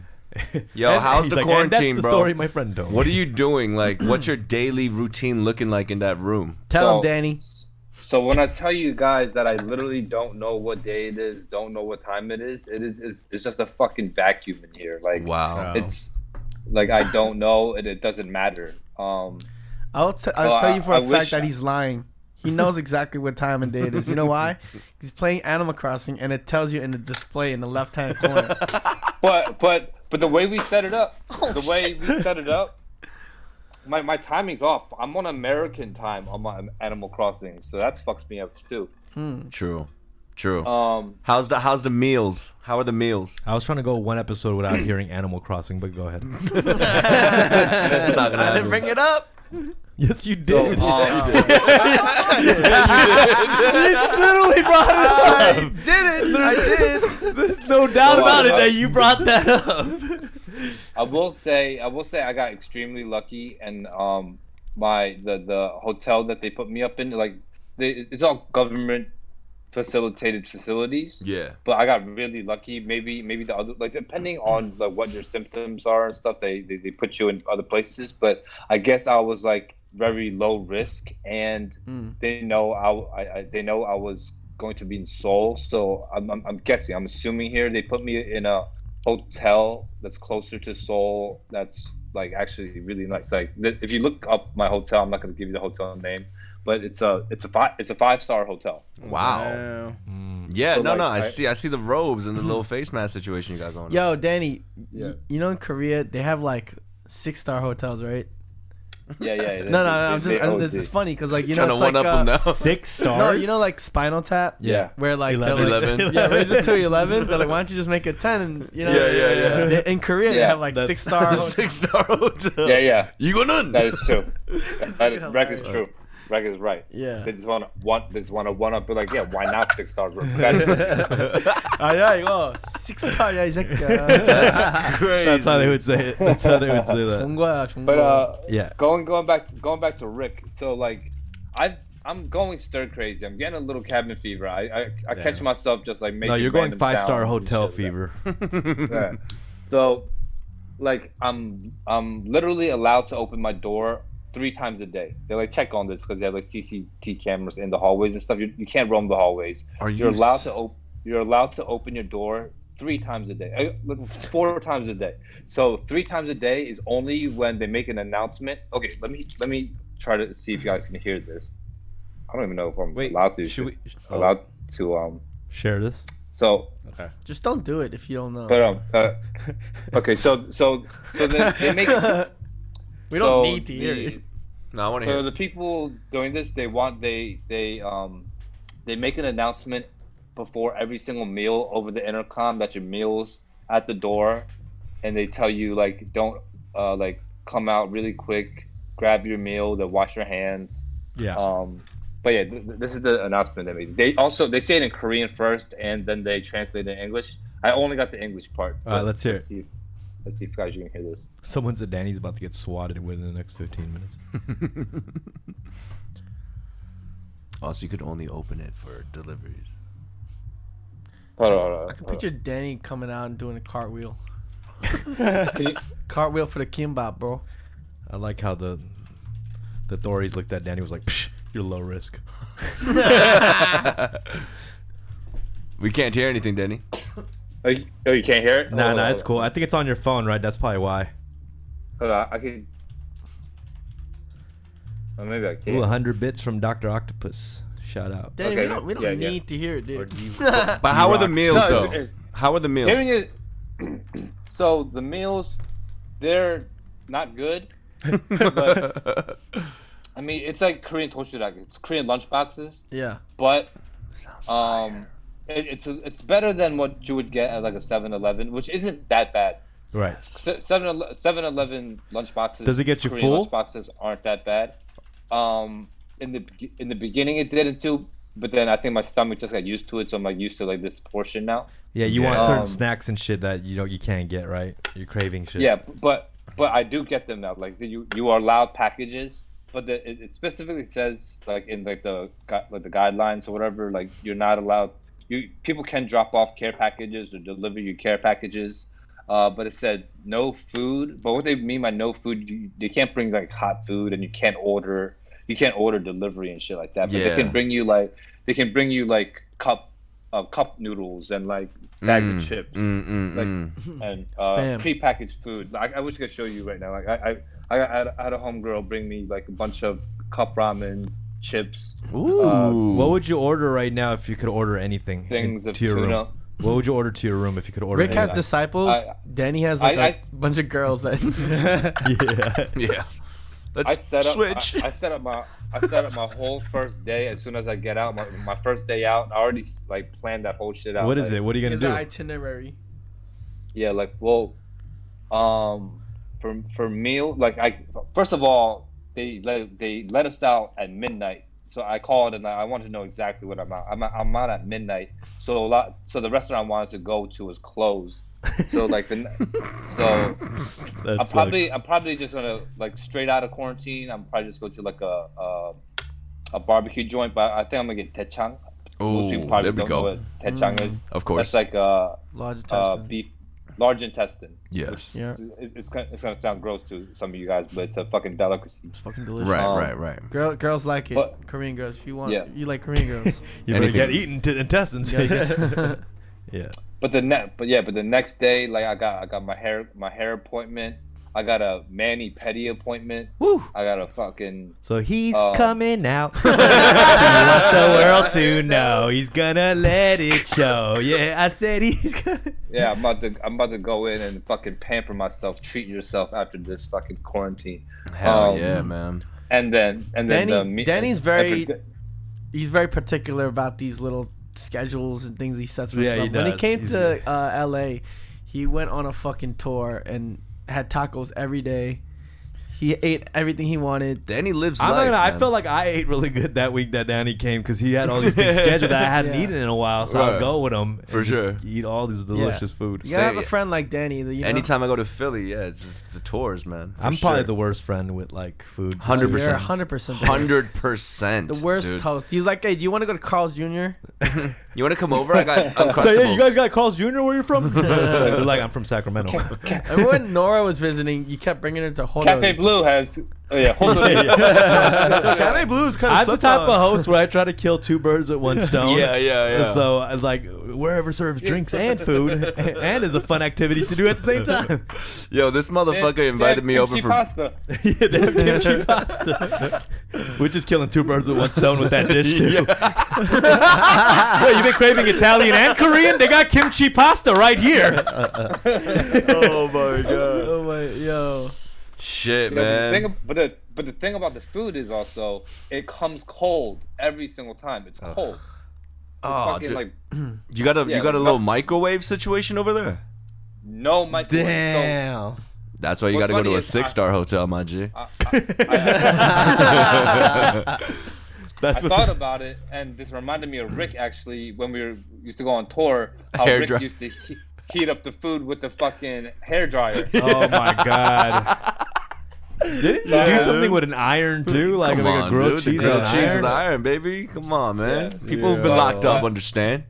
Yo, And how's he's the like, quarantine, and that's the bro? story my friend told me. What are you doing? Like, what's your daily routine looking like in that room? Tell him, Danny. So when I tell you guys that I literally don't know what day it is, don't know what time it is, it's just a fucking vacuum in here. Like, wow. It's like I don't know, and it doesn't matter. I'll tell you for a fact that he's lying. He knows exactly what time and day it is. You know why? He's playing Animal Crossing, and it tells you in the display in the left-hand corner. But the way we set it up, my timing's off. I'm on American time on my Animal Crossing, so that fucks me up too. True. How's the meals? How are the meals? I was trying to go one episode without hearing Animal Crossing, but go ahead. It's not gonna I happen. didn't bring it up. Yes, you did. So, you literally brought it up. I did. There's no doubt about it that you brought that up. I will say I got extremely lucky, and the hotel that they put me up in, like it's all government facilitated facilities. Yeah. But I got really lucky. Maybe the other, like, depending on like what your symptoms are and stuff, they put you in other places. But I guess I was like very low risk, and they know I was going to be in Seoul. So I'm guessing, I'm assuming here they put me in a hotel that's closer to Seoul. That's like actually really nice. Like if you look up my hotel, I'm not going to give you the hotel name, but it's a 5-star hotel. Wow. Yeah, So, no, like, I see the robes and the little face mask situation you got going on. Yo, Danny, Yeah. you know in Korea they have like 6-star hotels, right? Yeah. No. This is funny because like Trying it's to one like up them now. 6 stars. no, you know like Spinal Tap. Yeah. Where like 11. they're like, 11. yeah, raise it to 11. They're like, why don't you just make it 10? And you know, Yeah. In Korea they Yeah, have like 6-star. 6-star hotel. Yeah. You go none. That is true. Rec is true. Rec is right. Yeah. They just want to one up. Be like, yeah, why not 6 stars? We're better. Yeah, 이거 6-star 야 이 새끼야. That's crazy. That's how they would say it. That's how they would say that. 좋은 거야, 좋은 But 거. Yeah. going back to Rick. So like, I'm going stir crazy. I'm getting a little cabin fever. I catch myself just like making. No, you're going random 5-star sounds and hotel shit fever. like that. Yeah. So, like, I'm literally allowed to open my door 3 times a day. They like check on this because they have like CCTV cameras in the hallways and stuff. You can't roam the hallways. You're allowed to open your door 3 times a day. 4 times a day. So 3 times a day is only when they make an announcement. Okay, let me try to see if you guys can hear this. I don't even know if I'm allowed to. Allowed to share this? So Okay. Just don't do it if you don't know. But okay, so they make. We don't need to hear it. No, I want to hear. So the people doing this, they make an announcement before every single meal over the intercom that your meal's at the door, and they tell you like don't like come out really quick, grab your meal, then wash your hands. Yeah. But yeah, this is the announcement they made. They say it in Korean first, and then they translate it in English. I only got the English part. All right, let's hear it. Let's see if guys you can hear this. Someone said Danny's about to get swatted within the next 15 minutes. Also, you could only open it for deliveries. Hold on. I can picture Danny coming out and doing a cartwheel. Can you... Cartwheel for the kimbap, bro. I like how the authorities looked at Danny was like, psh, you're low risk. We can't hear anything, Danny. Oh, you can't hear it? Nah, it's cool. I think it's on your phone, right? That's probably why. Hold on, I can. Oh, maybe I can. Ooh, 100 bits from Dr. Octopus. Shout out. Danny, Okay, we don't need to hear it, dude. But how are the meals, though? How are the meals? Hearing it. So the meals, they're not good. But, I mean, it's like Korean toshiraki. It's Korean lunch boxes. Yeah. But Sounds fire. it's better than what you would get at like a 7-Eleven, which isn't that bad. Right. 7-Eleven lunch boxes. Does it get you Korean full? Lunch boxes aren't that bad. In the beginning it did it too, but then I think my stomach just got used to it, so I'm like used to like this portion now. Yeah, you want certain snacks and shit that you can't get, right? You're craving shit. Yeah, but I do get them now. Like you are allowed packages, but it specifically says like in like the guidelines or whatever, like you're not allowed. People can drop off care packages or deliver you care packages, but it said no food. But what they mean by no food, they can't bring like hot food, and you can't order delivery and shit like that. But they can bring you like cup noodles and like bags of chips, and prepackaged food. I wish I could show you right now. Like I had a homegirl bring me like a bunch of cup ramens, chips. Ooh. What would you order right now if you could order anything? Things of to your tuna. room? What would you order to your room if you could order? Rick has anything? disciples. Danny has like a bunch of girls that. Yeah. I set up my whole first day as soon as I get out. My first day out, I already like planned that whole shit out. What is it? What are you gonna do? Itinerary. Yeah, like for meal, like first of all they let us out at midnight. So I called and I wanted to know exactly what I'm out. I'm out at midnight. So the restaurant I wanted to go to was closed. So like I'm probably just gonna like straight out of quarantine. I'm probably just go to like a barbecue joint, but I think I'm gonna get techang. Oh, there we go. Know what techang is. Of course. That's like large intestine. beef, large intestine. Yes. Yeah. It's gonna sound gross to some of you guys, but it's a fucking delicacy. It's fucking delicious. Right. Girls like it. But- Korean girls. If you want, Yeah. you like Korean girls. You better get eaten to intestines. Yeah. Yeah. But the next day, like I got my hair appointment. I got a mani-pedi appointment. Woo. I got a fucking. So he's coming out. He wants the world to know. He's gonna let it show. Yeah, I said he's gonna. Yeah, I'm about to go in and fucking pamper myself. Treat yourself after this fucking quarantine. Hell yeah, man. And then Danny's he's very particular about these little schedules and things he sets for himself. When he came to LA, he went on a fucking tour and had tacos every day. He ate everything he wanted. Danny lives I'm life, not gonna, I man. felt like I ate really good that week that Danny came because he had all these things scheduled that I hadn't eaten in a while. So I'll go with him For and sure. just eat all these delicious food. You gotta have a friend like Danny. That, you know? Anytime I go to Philly, yeah, it's just the tours, man. I'm probably the worst friend with like food. 100%. 100%. 100%. The worst dude. toast. He's like, hey, do you want to go to Carl's Jr.? You want to come over? I'm Crustables. So yeah, you guys got Carl's Jr. Where you're from? They're like, I'm from Sacramento. And when Nora was visiting, you kept bringing her to Honolulu. Cafe Blue has. Oh yeah, Honolulu. Cafe Blue's kind of. I'm the type of host where I try to kill two birds with one stone. Yeah. And so I was like, wherever serves drinks and food, and is a fun activity to do at the same time. Yo, this motherfucker invited me over for pasta. Yeah, they have kimchi pasta. We're just killing two birds with one stone with that dish too. Wait, you been craving Italian and Korean? They got kimchi pasta right here. Oh my god. Oh my, yo. Shit, You know, man. but the thing about the food is also it comes cold every single time. It's cold. It's Oh, fucking dude. like You got a Yeah, little microwave situation over there? no microwave. Damn. That's why you got What's to go to funny a is 6-star hotel, my G. I That's what thought about it, and this reminded me of Rick actually when we used to go on tour. How Hair Rick dry- used to heat up the food with the fucking hair dryer. Oh my god. Didn't you do something with an iron too? Like Come a on, grilled dude. cheese, The grilled with an cheese iron? with iron, baby. Come on, man. Yeah. People who've been locked up understand.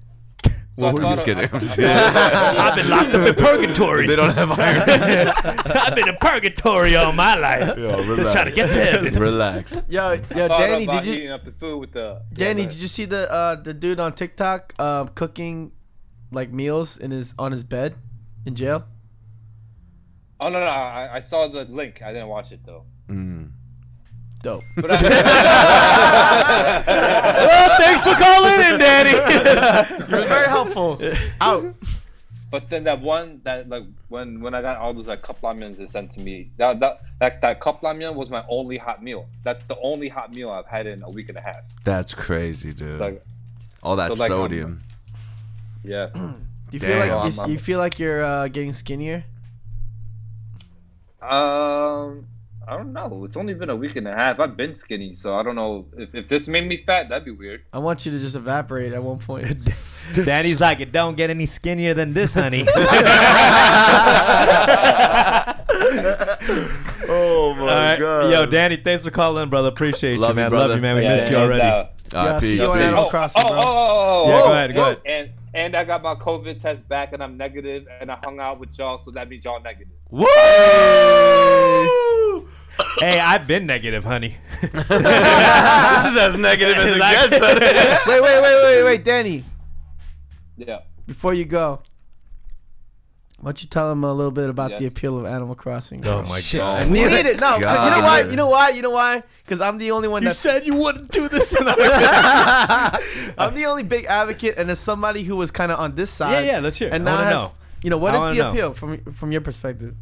So I I'm thought just kidding. of- I'm just kidding. I've been locked up in purgatory. They don't have iron. I've been in purgatory all my life. Yo, Just relax. trying to get to heaven. Relax. Yo, Thought Danny, about did you? heating up the food with the Danny, did you see the dude on TikTok cooking like meals on his bed in jail? Oh no, I saw the link. I didn't watch it though. Dope. But Well, thanks for calling in, Danny. You're very helpful. Out. But then that one that like when I got all those like cup ramyuns they sent to me, that cup ramyun was my only hot meal. That's the only hot meal I've had in a week and a half. That's crazy, dude. Like, all that so, like, sodium. Yeah. You feel like you feel like you're getting skinnier? I don't know. It's only been a week and a half. I've been skinny, so I don't know if this made me fat. That'd be weird. I want you to just evaporate at one point. Danny's like, it don't get any skinnier than this, honey. Oh my god. Yo, Danny, thanks for calling, brother. Appreciate Love you, man. brother. Love you, man. We Yeah, miss you and, already. Yeah, see peace, you on peace. Animal Crossing, bro. Yeah, go ahead, go ahead. And I got my COVID test back, and I'm negative, and I hung out with y'all, so that means y'all negative. Woo! Hey, I've been negative, honey. This is as negative as it gets. Wait, Danny. Yeah. Before you go, why don't you tell him a little bit about the Yes. appeal of Animal Crossing? Oh my god. We need it. No, 'cause God. you know why? Because I'm the only one You that said you wouldn't do this. I'm the only big advocate, and as somebody who was kind of on this side. Yeah, let's hear it. And I now wanna has, know. you know, what I is wanna the know. appeal from your perspective?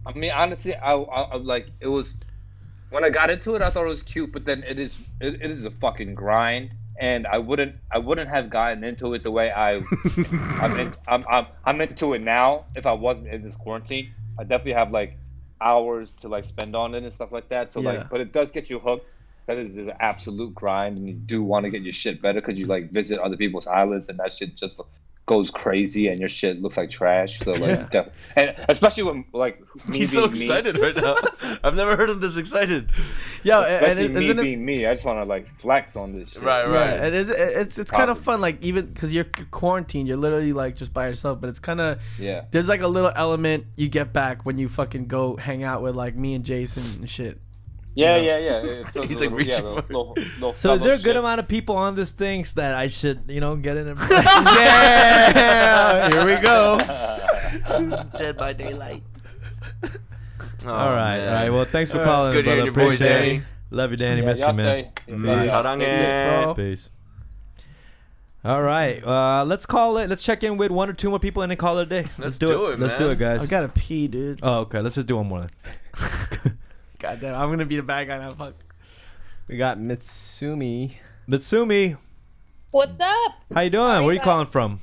I mean, honestly, I like it was when I got into it. I thought it was cute, but then it is a fucking grind, and I wouldn't have gotten into it the way I'm into it now if I wasn't in this quarantine. I definitely have like hours to like spend on it and stuff like that. So Yeah. but it does get you hooked. That is an absolute grind, and you do want to get your shit better because you like visit other people's islands, and that shit just goes crazy, and your shit looks like trash. So like, and especially when like me He's being so excited right now. I've never heard him this excited. Yo, especially and me being me, I just want to like flex on this shit. Right. And it's kind of fun, like even because you're quarantined, you're literally like just by yourself. But it's kind of there's like a little element you get back when you fucking go hang out with like me and Jason and shit. Yeah. He's like reaching for little So is there a good shit. amount of people on this thing that I should, get in? Yeah, here we go. Dead by daylight. All right. Well, thanks for calling, good hearing brother. your voice, Appreciate Danny. it. Love you, Danny. Yeah, Miss you, y'all man. stay. Peace. All right. Let's call it. Let's check in with one or two more people and then call it a day. Let's do it, Let's man. do it, guys. I gotta pee, dude. Oh, okay. Let's just do one more then. God damn, I'm gonna be the bad guy now. Fuck. We got Mitsumi. Mitsumi, What's up? how you doing? Where are you guys? calling from?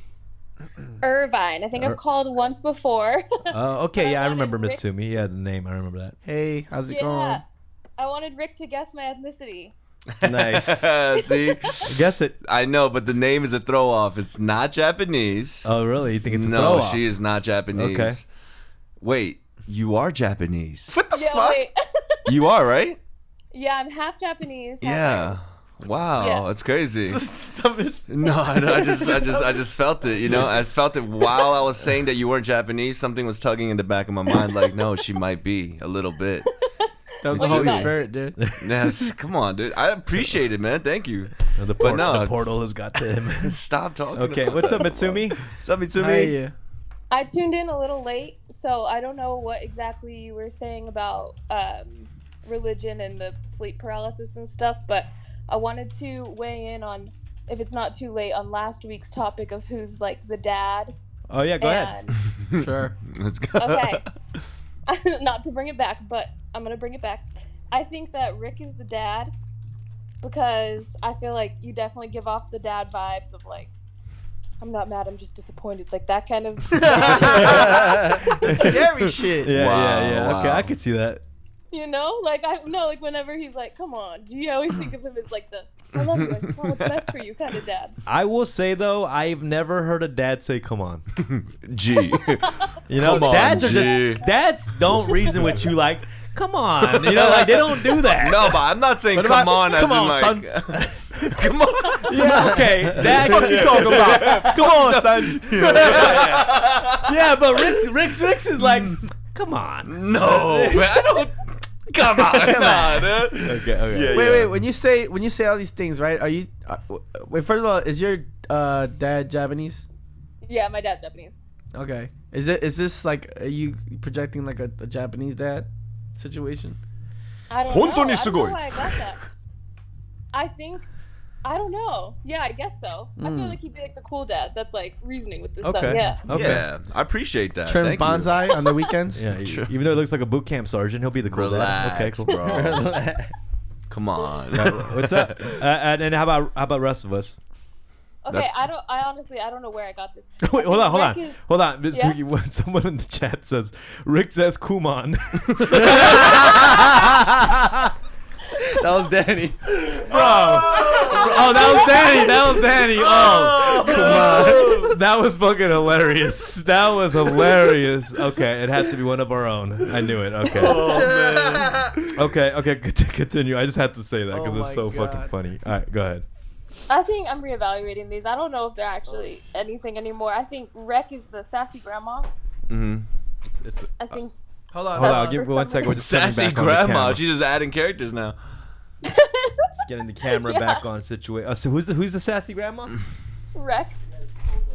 Irvine. I think I've called once before. Okay. Yeah, I remember Rick- Mitsumi. Yeah, the name. I remember that. Hey, how's it Yeah. going? I wanted Rick to guess my ethnicity. Nice. See, Guess it. I know, but the name is a throw off. It's not Japanese. Oh, really? You think it's a no, throw-off? she is not Japanese. Okay. Wait, you are Japanese. What the Yeah, fuck? wait. You are, right? Yeah, I'm half Japanese. half Yeah. Wow, Yeah. that's crazy. Dumbest. No, I just felt it. You know, I felt it while I was saying that you weren't Japanese. Something was tugging in the back of my mind, like, no, she might be a little bit. That was It's the Holy you. Spirit, dude. Yes, come on, dude. I appreciate it, man. Thank you. The But no, the portal has got to him. stop talking. Okay. about What's up, that. Mitsumi? What's up, Mitsumi? Hey, I tuned in a little late, so I don't know what exactly you were saying about religion and the sleep paralysis and stuff, but I wanted to weigh in on, if it's not too late, on last week's topic of who's like the dad. Oh yeah, go ahead. Sure. Let's go. Okay. Not to bring it back, but I'm gonna bring it back. I think that Rick is the dad because I feel like you definitely give off the dad vibes of like, I'm not mad, I'm just disappointed. Like that kind of Scary shit. Yeah, Wow, yeah. Okay, wow. I could see that. You know, like like whenever he's like, "Come on," do you always think of him as like the "I love you, I just want what's best for you" kind of dad? I will say though, I've never heard a dad say "come on." G. You know, Come on, dads are G. just, dads don't reason with you like, "Come on," you know, like they don't do that. No, but I'm not saying What come about- on as come in on, like. son. Come on. Yeah, okay. Dad, What you talking about? Come on, son. yeah, but Rick's is like, "Come on." No, man, I don't. Come on, come on. Okay. Yeah, Wait. When you say all these things, right? Are you? Wait. First of all, is your dad Japanese? Yeah, my dad's Japanese. Okay. Is this like, are you projecting like a Japanese dad situation? I don't know. I don't know sugoi. why I got that. I think I don't know. Yeah, I guess so. I feel like he'd be like the cool dad that's like reasoning with this stuff. Okay. Yeah. Okay. Yeah, I appreciate that. Trims Thank you. bonsai on the weekends. Yeah, even though it looks like a boot camp sergeant, he'll be the cool dad. Okay, Relax, cool. bro. Come on. What's up? And how about the rest of us? Okay, That's- I honestly don't know where I got this. Wait, I hold think on. Rick is- Hold on. Yeah? Someone in the chat says Rick says Kuman. That was Danny. Bro. Oh, that was Danny. Oh, come on. That was fucking hilarious. That was hilarious. Okay, it had to be one of our own. I knew it. Okay. Oh man. Okay, continue. I just had to say that because Oh it's so my fucking God. funny. All right, go ahead. I think I'm reevaluating these. I don't know if they're actually anything anymore. I think Rek is the sassy grandma. Mm-hmm. It's I think. Hold on. Hold on, for give me some 1 second. We're reason- just setting Sassy back on the grandma. camera. She's just adding characters now. Just getting the camera Yeah. back on situation. So who's the sassy grandma? Rek.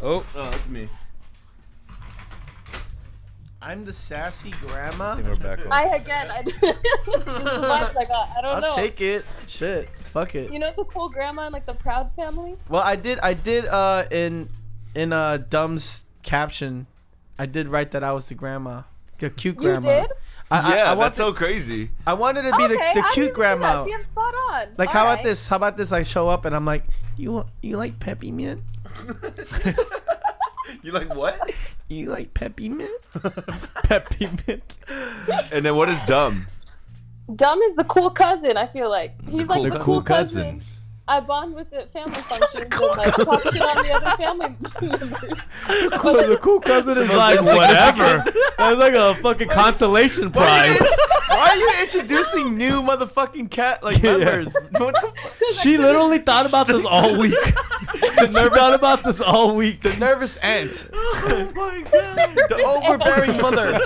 Oh, that's me. I'm the sassy grandma. I think we're back on. I just the vibes I got. I don't know. I'll take it. Shit. Fuck it. You know the cool grandma in like the Proud Family? Well, I did in Dumb's caption, I did write that I was the grandma, the cute grandma. You did? Yeah, I that's so crazy. I wanted to be the I cute didn't grandma. see that. See, I'm spot on. Like All how right. about this? How about this? I show up and I'm like, you like peppermint? You like what? You like peppermint? Peppermint. And then what is dumb? Dumb is the cool cousin. I feel like he's like the cool cousin. cousin. I bond with the family functions and like talk shit on the other family members. So the cool cousin is like whatever. That's like a fucking consolation prize. Why are you introducing new motherfucking cat like Yeah. members? What the She literally thought about this all week. Thought about this all week. The nervous aunt. Oh my god. The overbearing mother.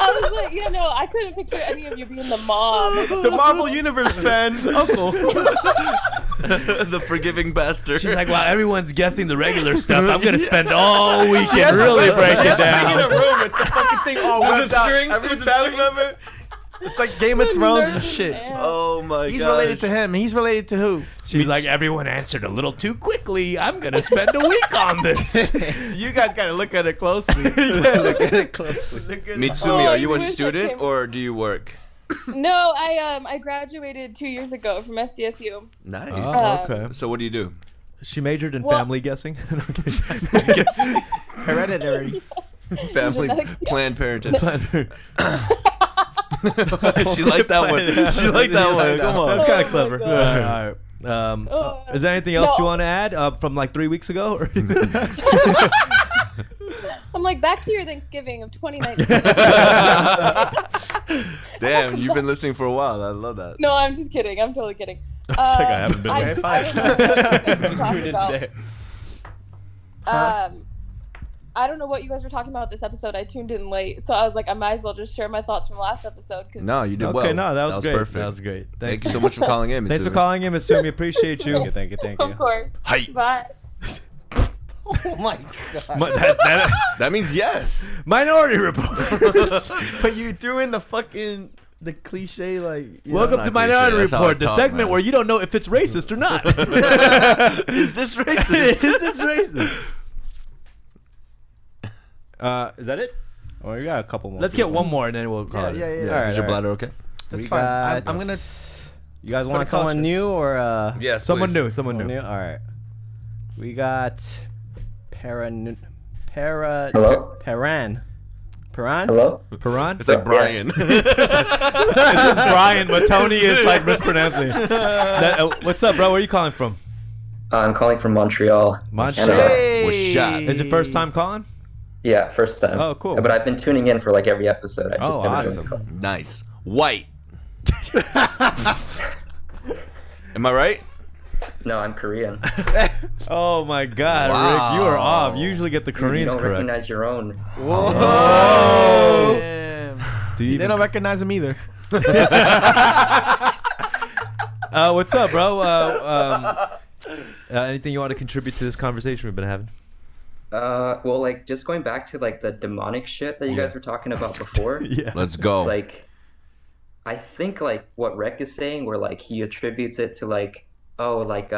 I was like, I couldn't picture any of you being the mom. The Marvel Universe fan uncle. The forgiving bastard. She's like, wow, everyone's guessing the regular stuff. I'm gonna spend all week and really break it in a down. room with the fucking thing all With whipped the out. strings, Every with the family strings. member. It's like Game of Thrones and shit. Oh my god. He's related to him. He's related to who? She's like, everyone answered a little too quickly. I'm gonna spend a week on this. So you guys gotta look at it closely. Look at it closely. Mitsumi, Oh, are I you a wish I student came- or do you work? No, I graduated 2 years ago from SDSU. Nice. Oh, okay. So what do you do? She majored in Well- family guessing. Hereditary. Family Genetics, yeah. Planned Parenthood. She liked that one. She liked that one. Come on. That's kind Oh of clever. my All right. Is there anything else you No. want to add from like 3 weeks ago? Or I'm like, back to your Thanksgiving of 2019. Damn, you've been listening for a while. I love that. No, I'm just kidding. I'm totally kidding. like I haven't been I listening. don't know what you guys were Just talking tuned in about. today. I don't know what you guys were talking about this episode. I tuned in late, so I was like, I might as well just share my thoughts from last episode. Cause No, you did well. Okay, no, that was great. perfect. That was great. Thank you so much for calling in. Thanks for Mitsumi. calling in, Mitsumi. Appreciate you. Thank you. Of course. Hi. Bye. Oh my god. That means yes. Minority Report. But you threw in the fucking the cliche like. You Welcome know, to not Minority cliche, that's how I Report, the talk, segment man. where you don't know if it's racist or not. Is this racist? Is this racist? Is that it? Oh, we got a couple more. Let's get one more and then we'll call Yeah, it. yeah, yeah. Yeah, Alright, is your alright. bladder okay? That's We fine. got- I'm gonna. You guys For want the someone culture. new or Yes, Someone please. new. Someone new. All right. We got Paran. Hello? Paran. Paran? Hello? Paran? It's like Brian. It's just Brian, but Tony is like mispronouncing it. What's up, bro? Where are you calling from? I'm calling from Montreal. Montreal. And, Was shot. Is it first time calling? yeah, first time. Oh, cool. But I've been tuning in for like every episode. I just Oh, never joined awesome. the call. Nice. White. Am I right? No, I'm Korean. Oh my God, Wow. Rick, you are off. You usually get the You Koreans don't correct. recognize your own. Whoa. Damn. Do you They don't recognize him either. what's up, bro? Anything you want to contribute to this conversation we've been having? Well, like just going back to like the demonic shit that you guys were talking about before. Yeah. Let's go. Like, I think like what Rek is saying, where like he attributes it to like oh, like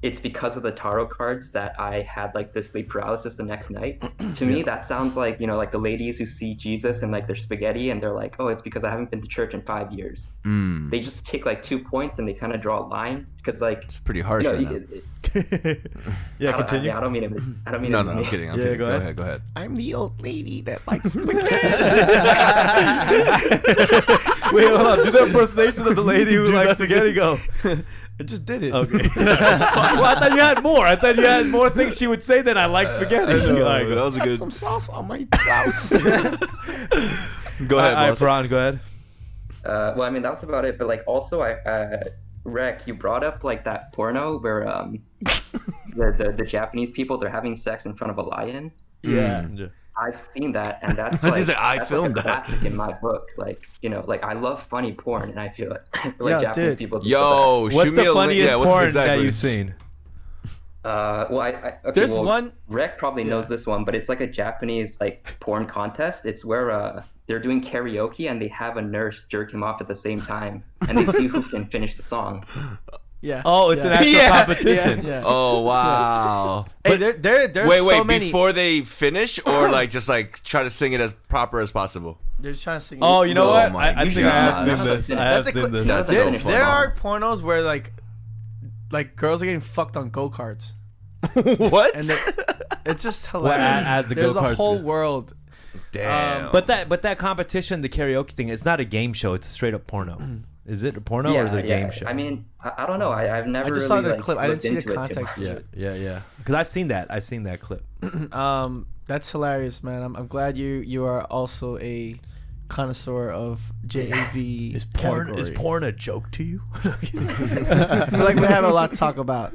it's because of the tarot cards that I had like the sleep paralysis the next night. To me, that sounds like, you know, like the ladies who see Jesus and like their spaghetti and they're like, oh, it's because I haven't been to church in 5 years. They just take like 2 points and they kind of draw a line because like it's pretty harsh. You know, right yeah, continue. I don't mean it. I don't mean no, it. no, I'm kidding. I'm Yeah, kidding. go Go ahead. ahead. Go ahead. I'm the old lady that likes spaghetti. Wait, hold on. Do the impersonation of the lady who likes spaghetti. Go. I just did it. Okay. Well, I thought you had more. I thought you had more things she would say than I like spaghetti. All right, That was a good. Some sauce on my blouse. Go ahead, boss. Bron, go ahead. Well, I mean, that was about it. But like, also, Rek, you brought up like that porno where the Japanese people, they're having sex in front of a lion. Yeah. I've seen that, and that's He's like, I that's filmed like a that. classic in my book. Like, you know, like I love funny porn, and I feel like Japanese dude. people. Do Yo, What's shoot me the a link. funniest Yeah, what's porn exactly? that you've seen? Well, okay, There's well, one- Rek probably knows this one, but it's like a Japanese like porn contest. It's where they're doing karaoke and they have a nurse jerk him off at the same time, and they see who can finish the song. Yeah. Oh, it's an actual competition. Yeah. Oh wow! Hey, there's Wait, so many. before they finish, or like just like try to sing it as proper as possible. They're just trying to sing. Oh, you know Oh what? my I think I have God. seen this. I have That's a seen this. That's there, so fun. there are pornos where like girls are getting fucked on go karts, What? and it's just Well, hilarious. as the There's go-karts. a whole world. Damn. But that competition, the karaoke thing, it's not a game show. It's a straight up porno. Is it a porno or is it a game show? I mean, I don't know. I've never. I just really, saw the like, clip. I didn't looked see the into it too context. much. yeah. Because I've seen that. I've seen that clip. That's hilarious, man. I'm glad you are also a connoisseur of JAV. Is category. porn a joke to you? I feel like we have a lot to talk about.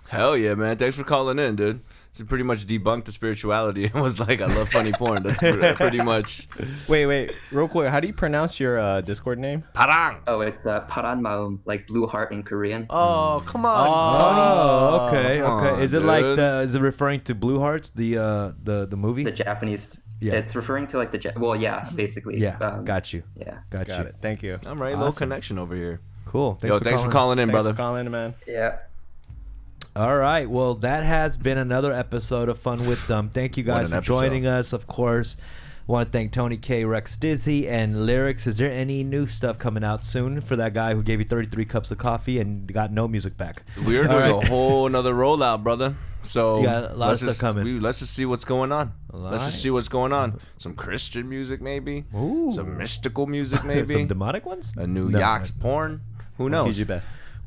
Hell yeah, man! Thanks for calling in, dude. It's pretty much debunked the spirituality. It was like, I love funny porn. That's pretty much. Wait, real quick. How do you pronounce your Discord name? Parang. Oh, it's Paran Maum, like blue heart in Korean. Oh, come on, Oh, okay, Come okay. on, Is it like dude. is it referring to Blue Hearts, the movie? The Japanese. Yeah. It's referring to like well, yeah, basically. Yeah, got you. Yeah. Got Got you. it. Thank you. I'm right. Little Awesome. connection over here. Cool. Yo, thanks for calling in, Thanks brother. for calling in, man. Yeah. All right. Well, that has been another episode of Fun with Dumb. Thank you What guys an for episode. joining us. Of course, want to thank Tony K, Rekstizzy, and Lyricks. Is there any new stuff coming out soon for that guy who gave you 33 cups of coffee and got no music back? We're All doing right. a whole nother rollout, brother. So You got a lot of stuff coming. Let's just see what's going on. Let's just right. see what's going on. Some Christian music, maybe. Ooh. Some mystical music, maybe. Some demonic ones? A new No. Yaks porn. Who knows?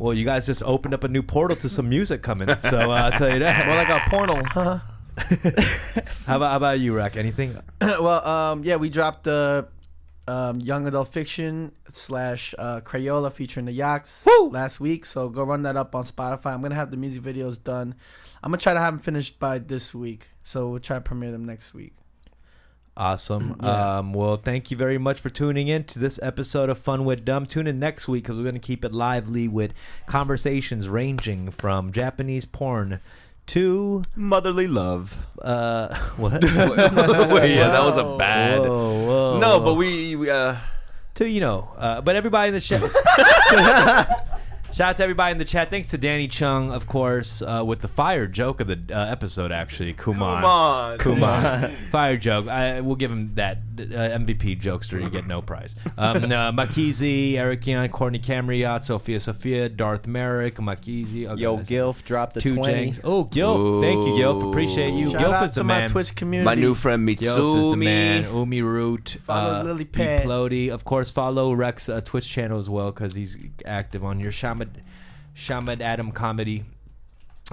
Well, you guys just opened up a new portal to some music coming. So I'll tell you that. More like a porno, huh? How about you, Rack? Anything? Well, yeah, we dropped the young adult fiction / Crayola featuring the Yaks last week. So go run that up on Spotify. I'm gonna have the music videos done. I'm gonna try to have them finished by this week. So we'll try to premiere them next week. Awesome. Yeah. Well, thank you very much for tuning in to this episode of Fun with Dumb. Tune in next week because we're going to keep it lively with conversations ranging from Japanese porn to motherly love. What? Wait, yeah, that was a bad. Whoa. No, but we to but everybody in the chat. Shout out to everybody in the chat. Thanks to Danny Chung, of course, with the fire joke of the episode, actually. Kumon. Fire joke. We'll give him that MVP jokester. You get no prize. Makizi, Eric Yan, Courtney Camriot, Sophia, Darth Merrick, Makizi. Yo, Gilf dropped the 2 20. Janks. Oh, Gilf. Thank you, Gilf. Appreciate you. Shout Gilf out is the to man. my Twitch community. My new friend Gilf is the man. Mitsumi. Umi Root. Follow Lily Pad. Plody. Of course, follow Rex Twitch channel as well because he's active on your Shamad Adam comedy.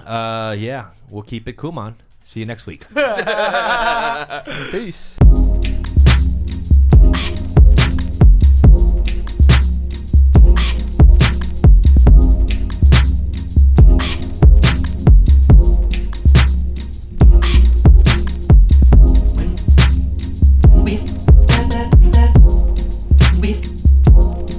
Yeah, we'll keep it Kumon. See you next week. Peace.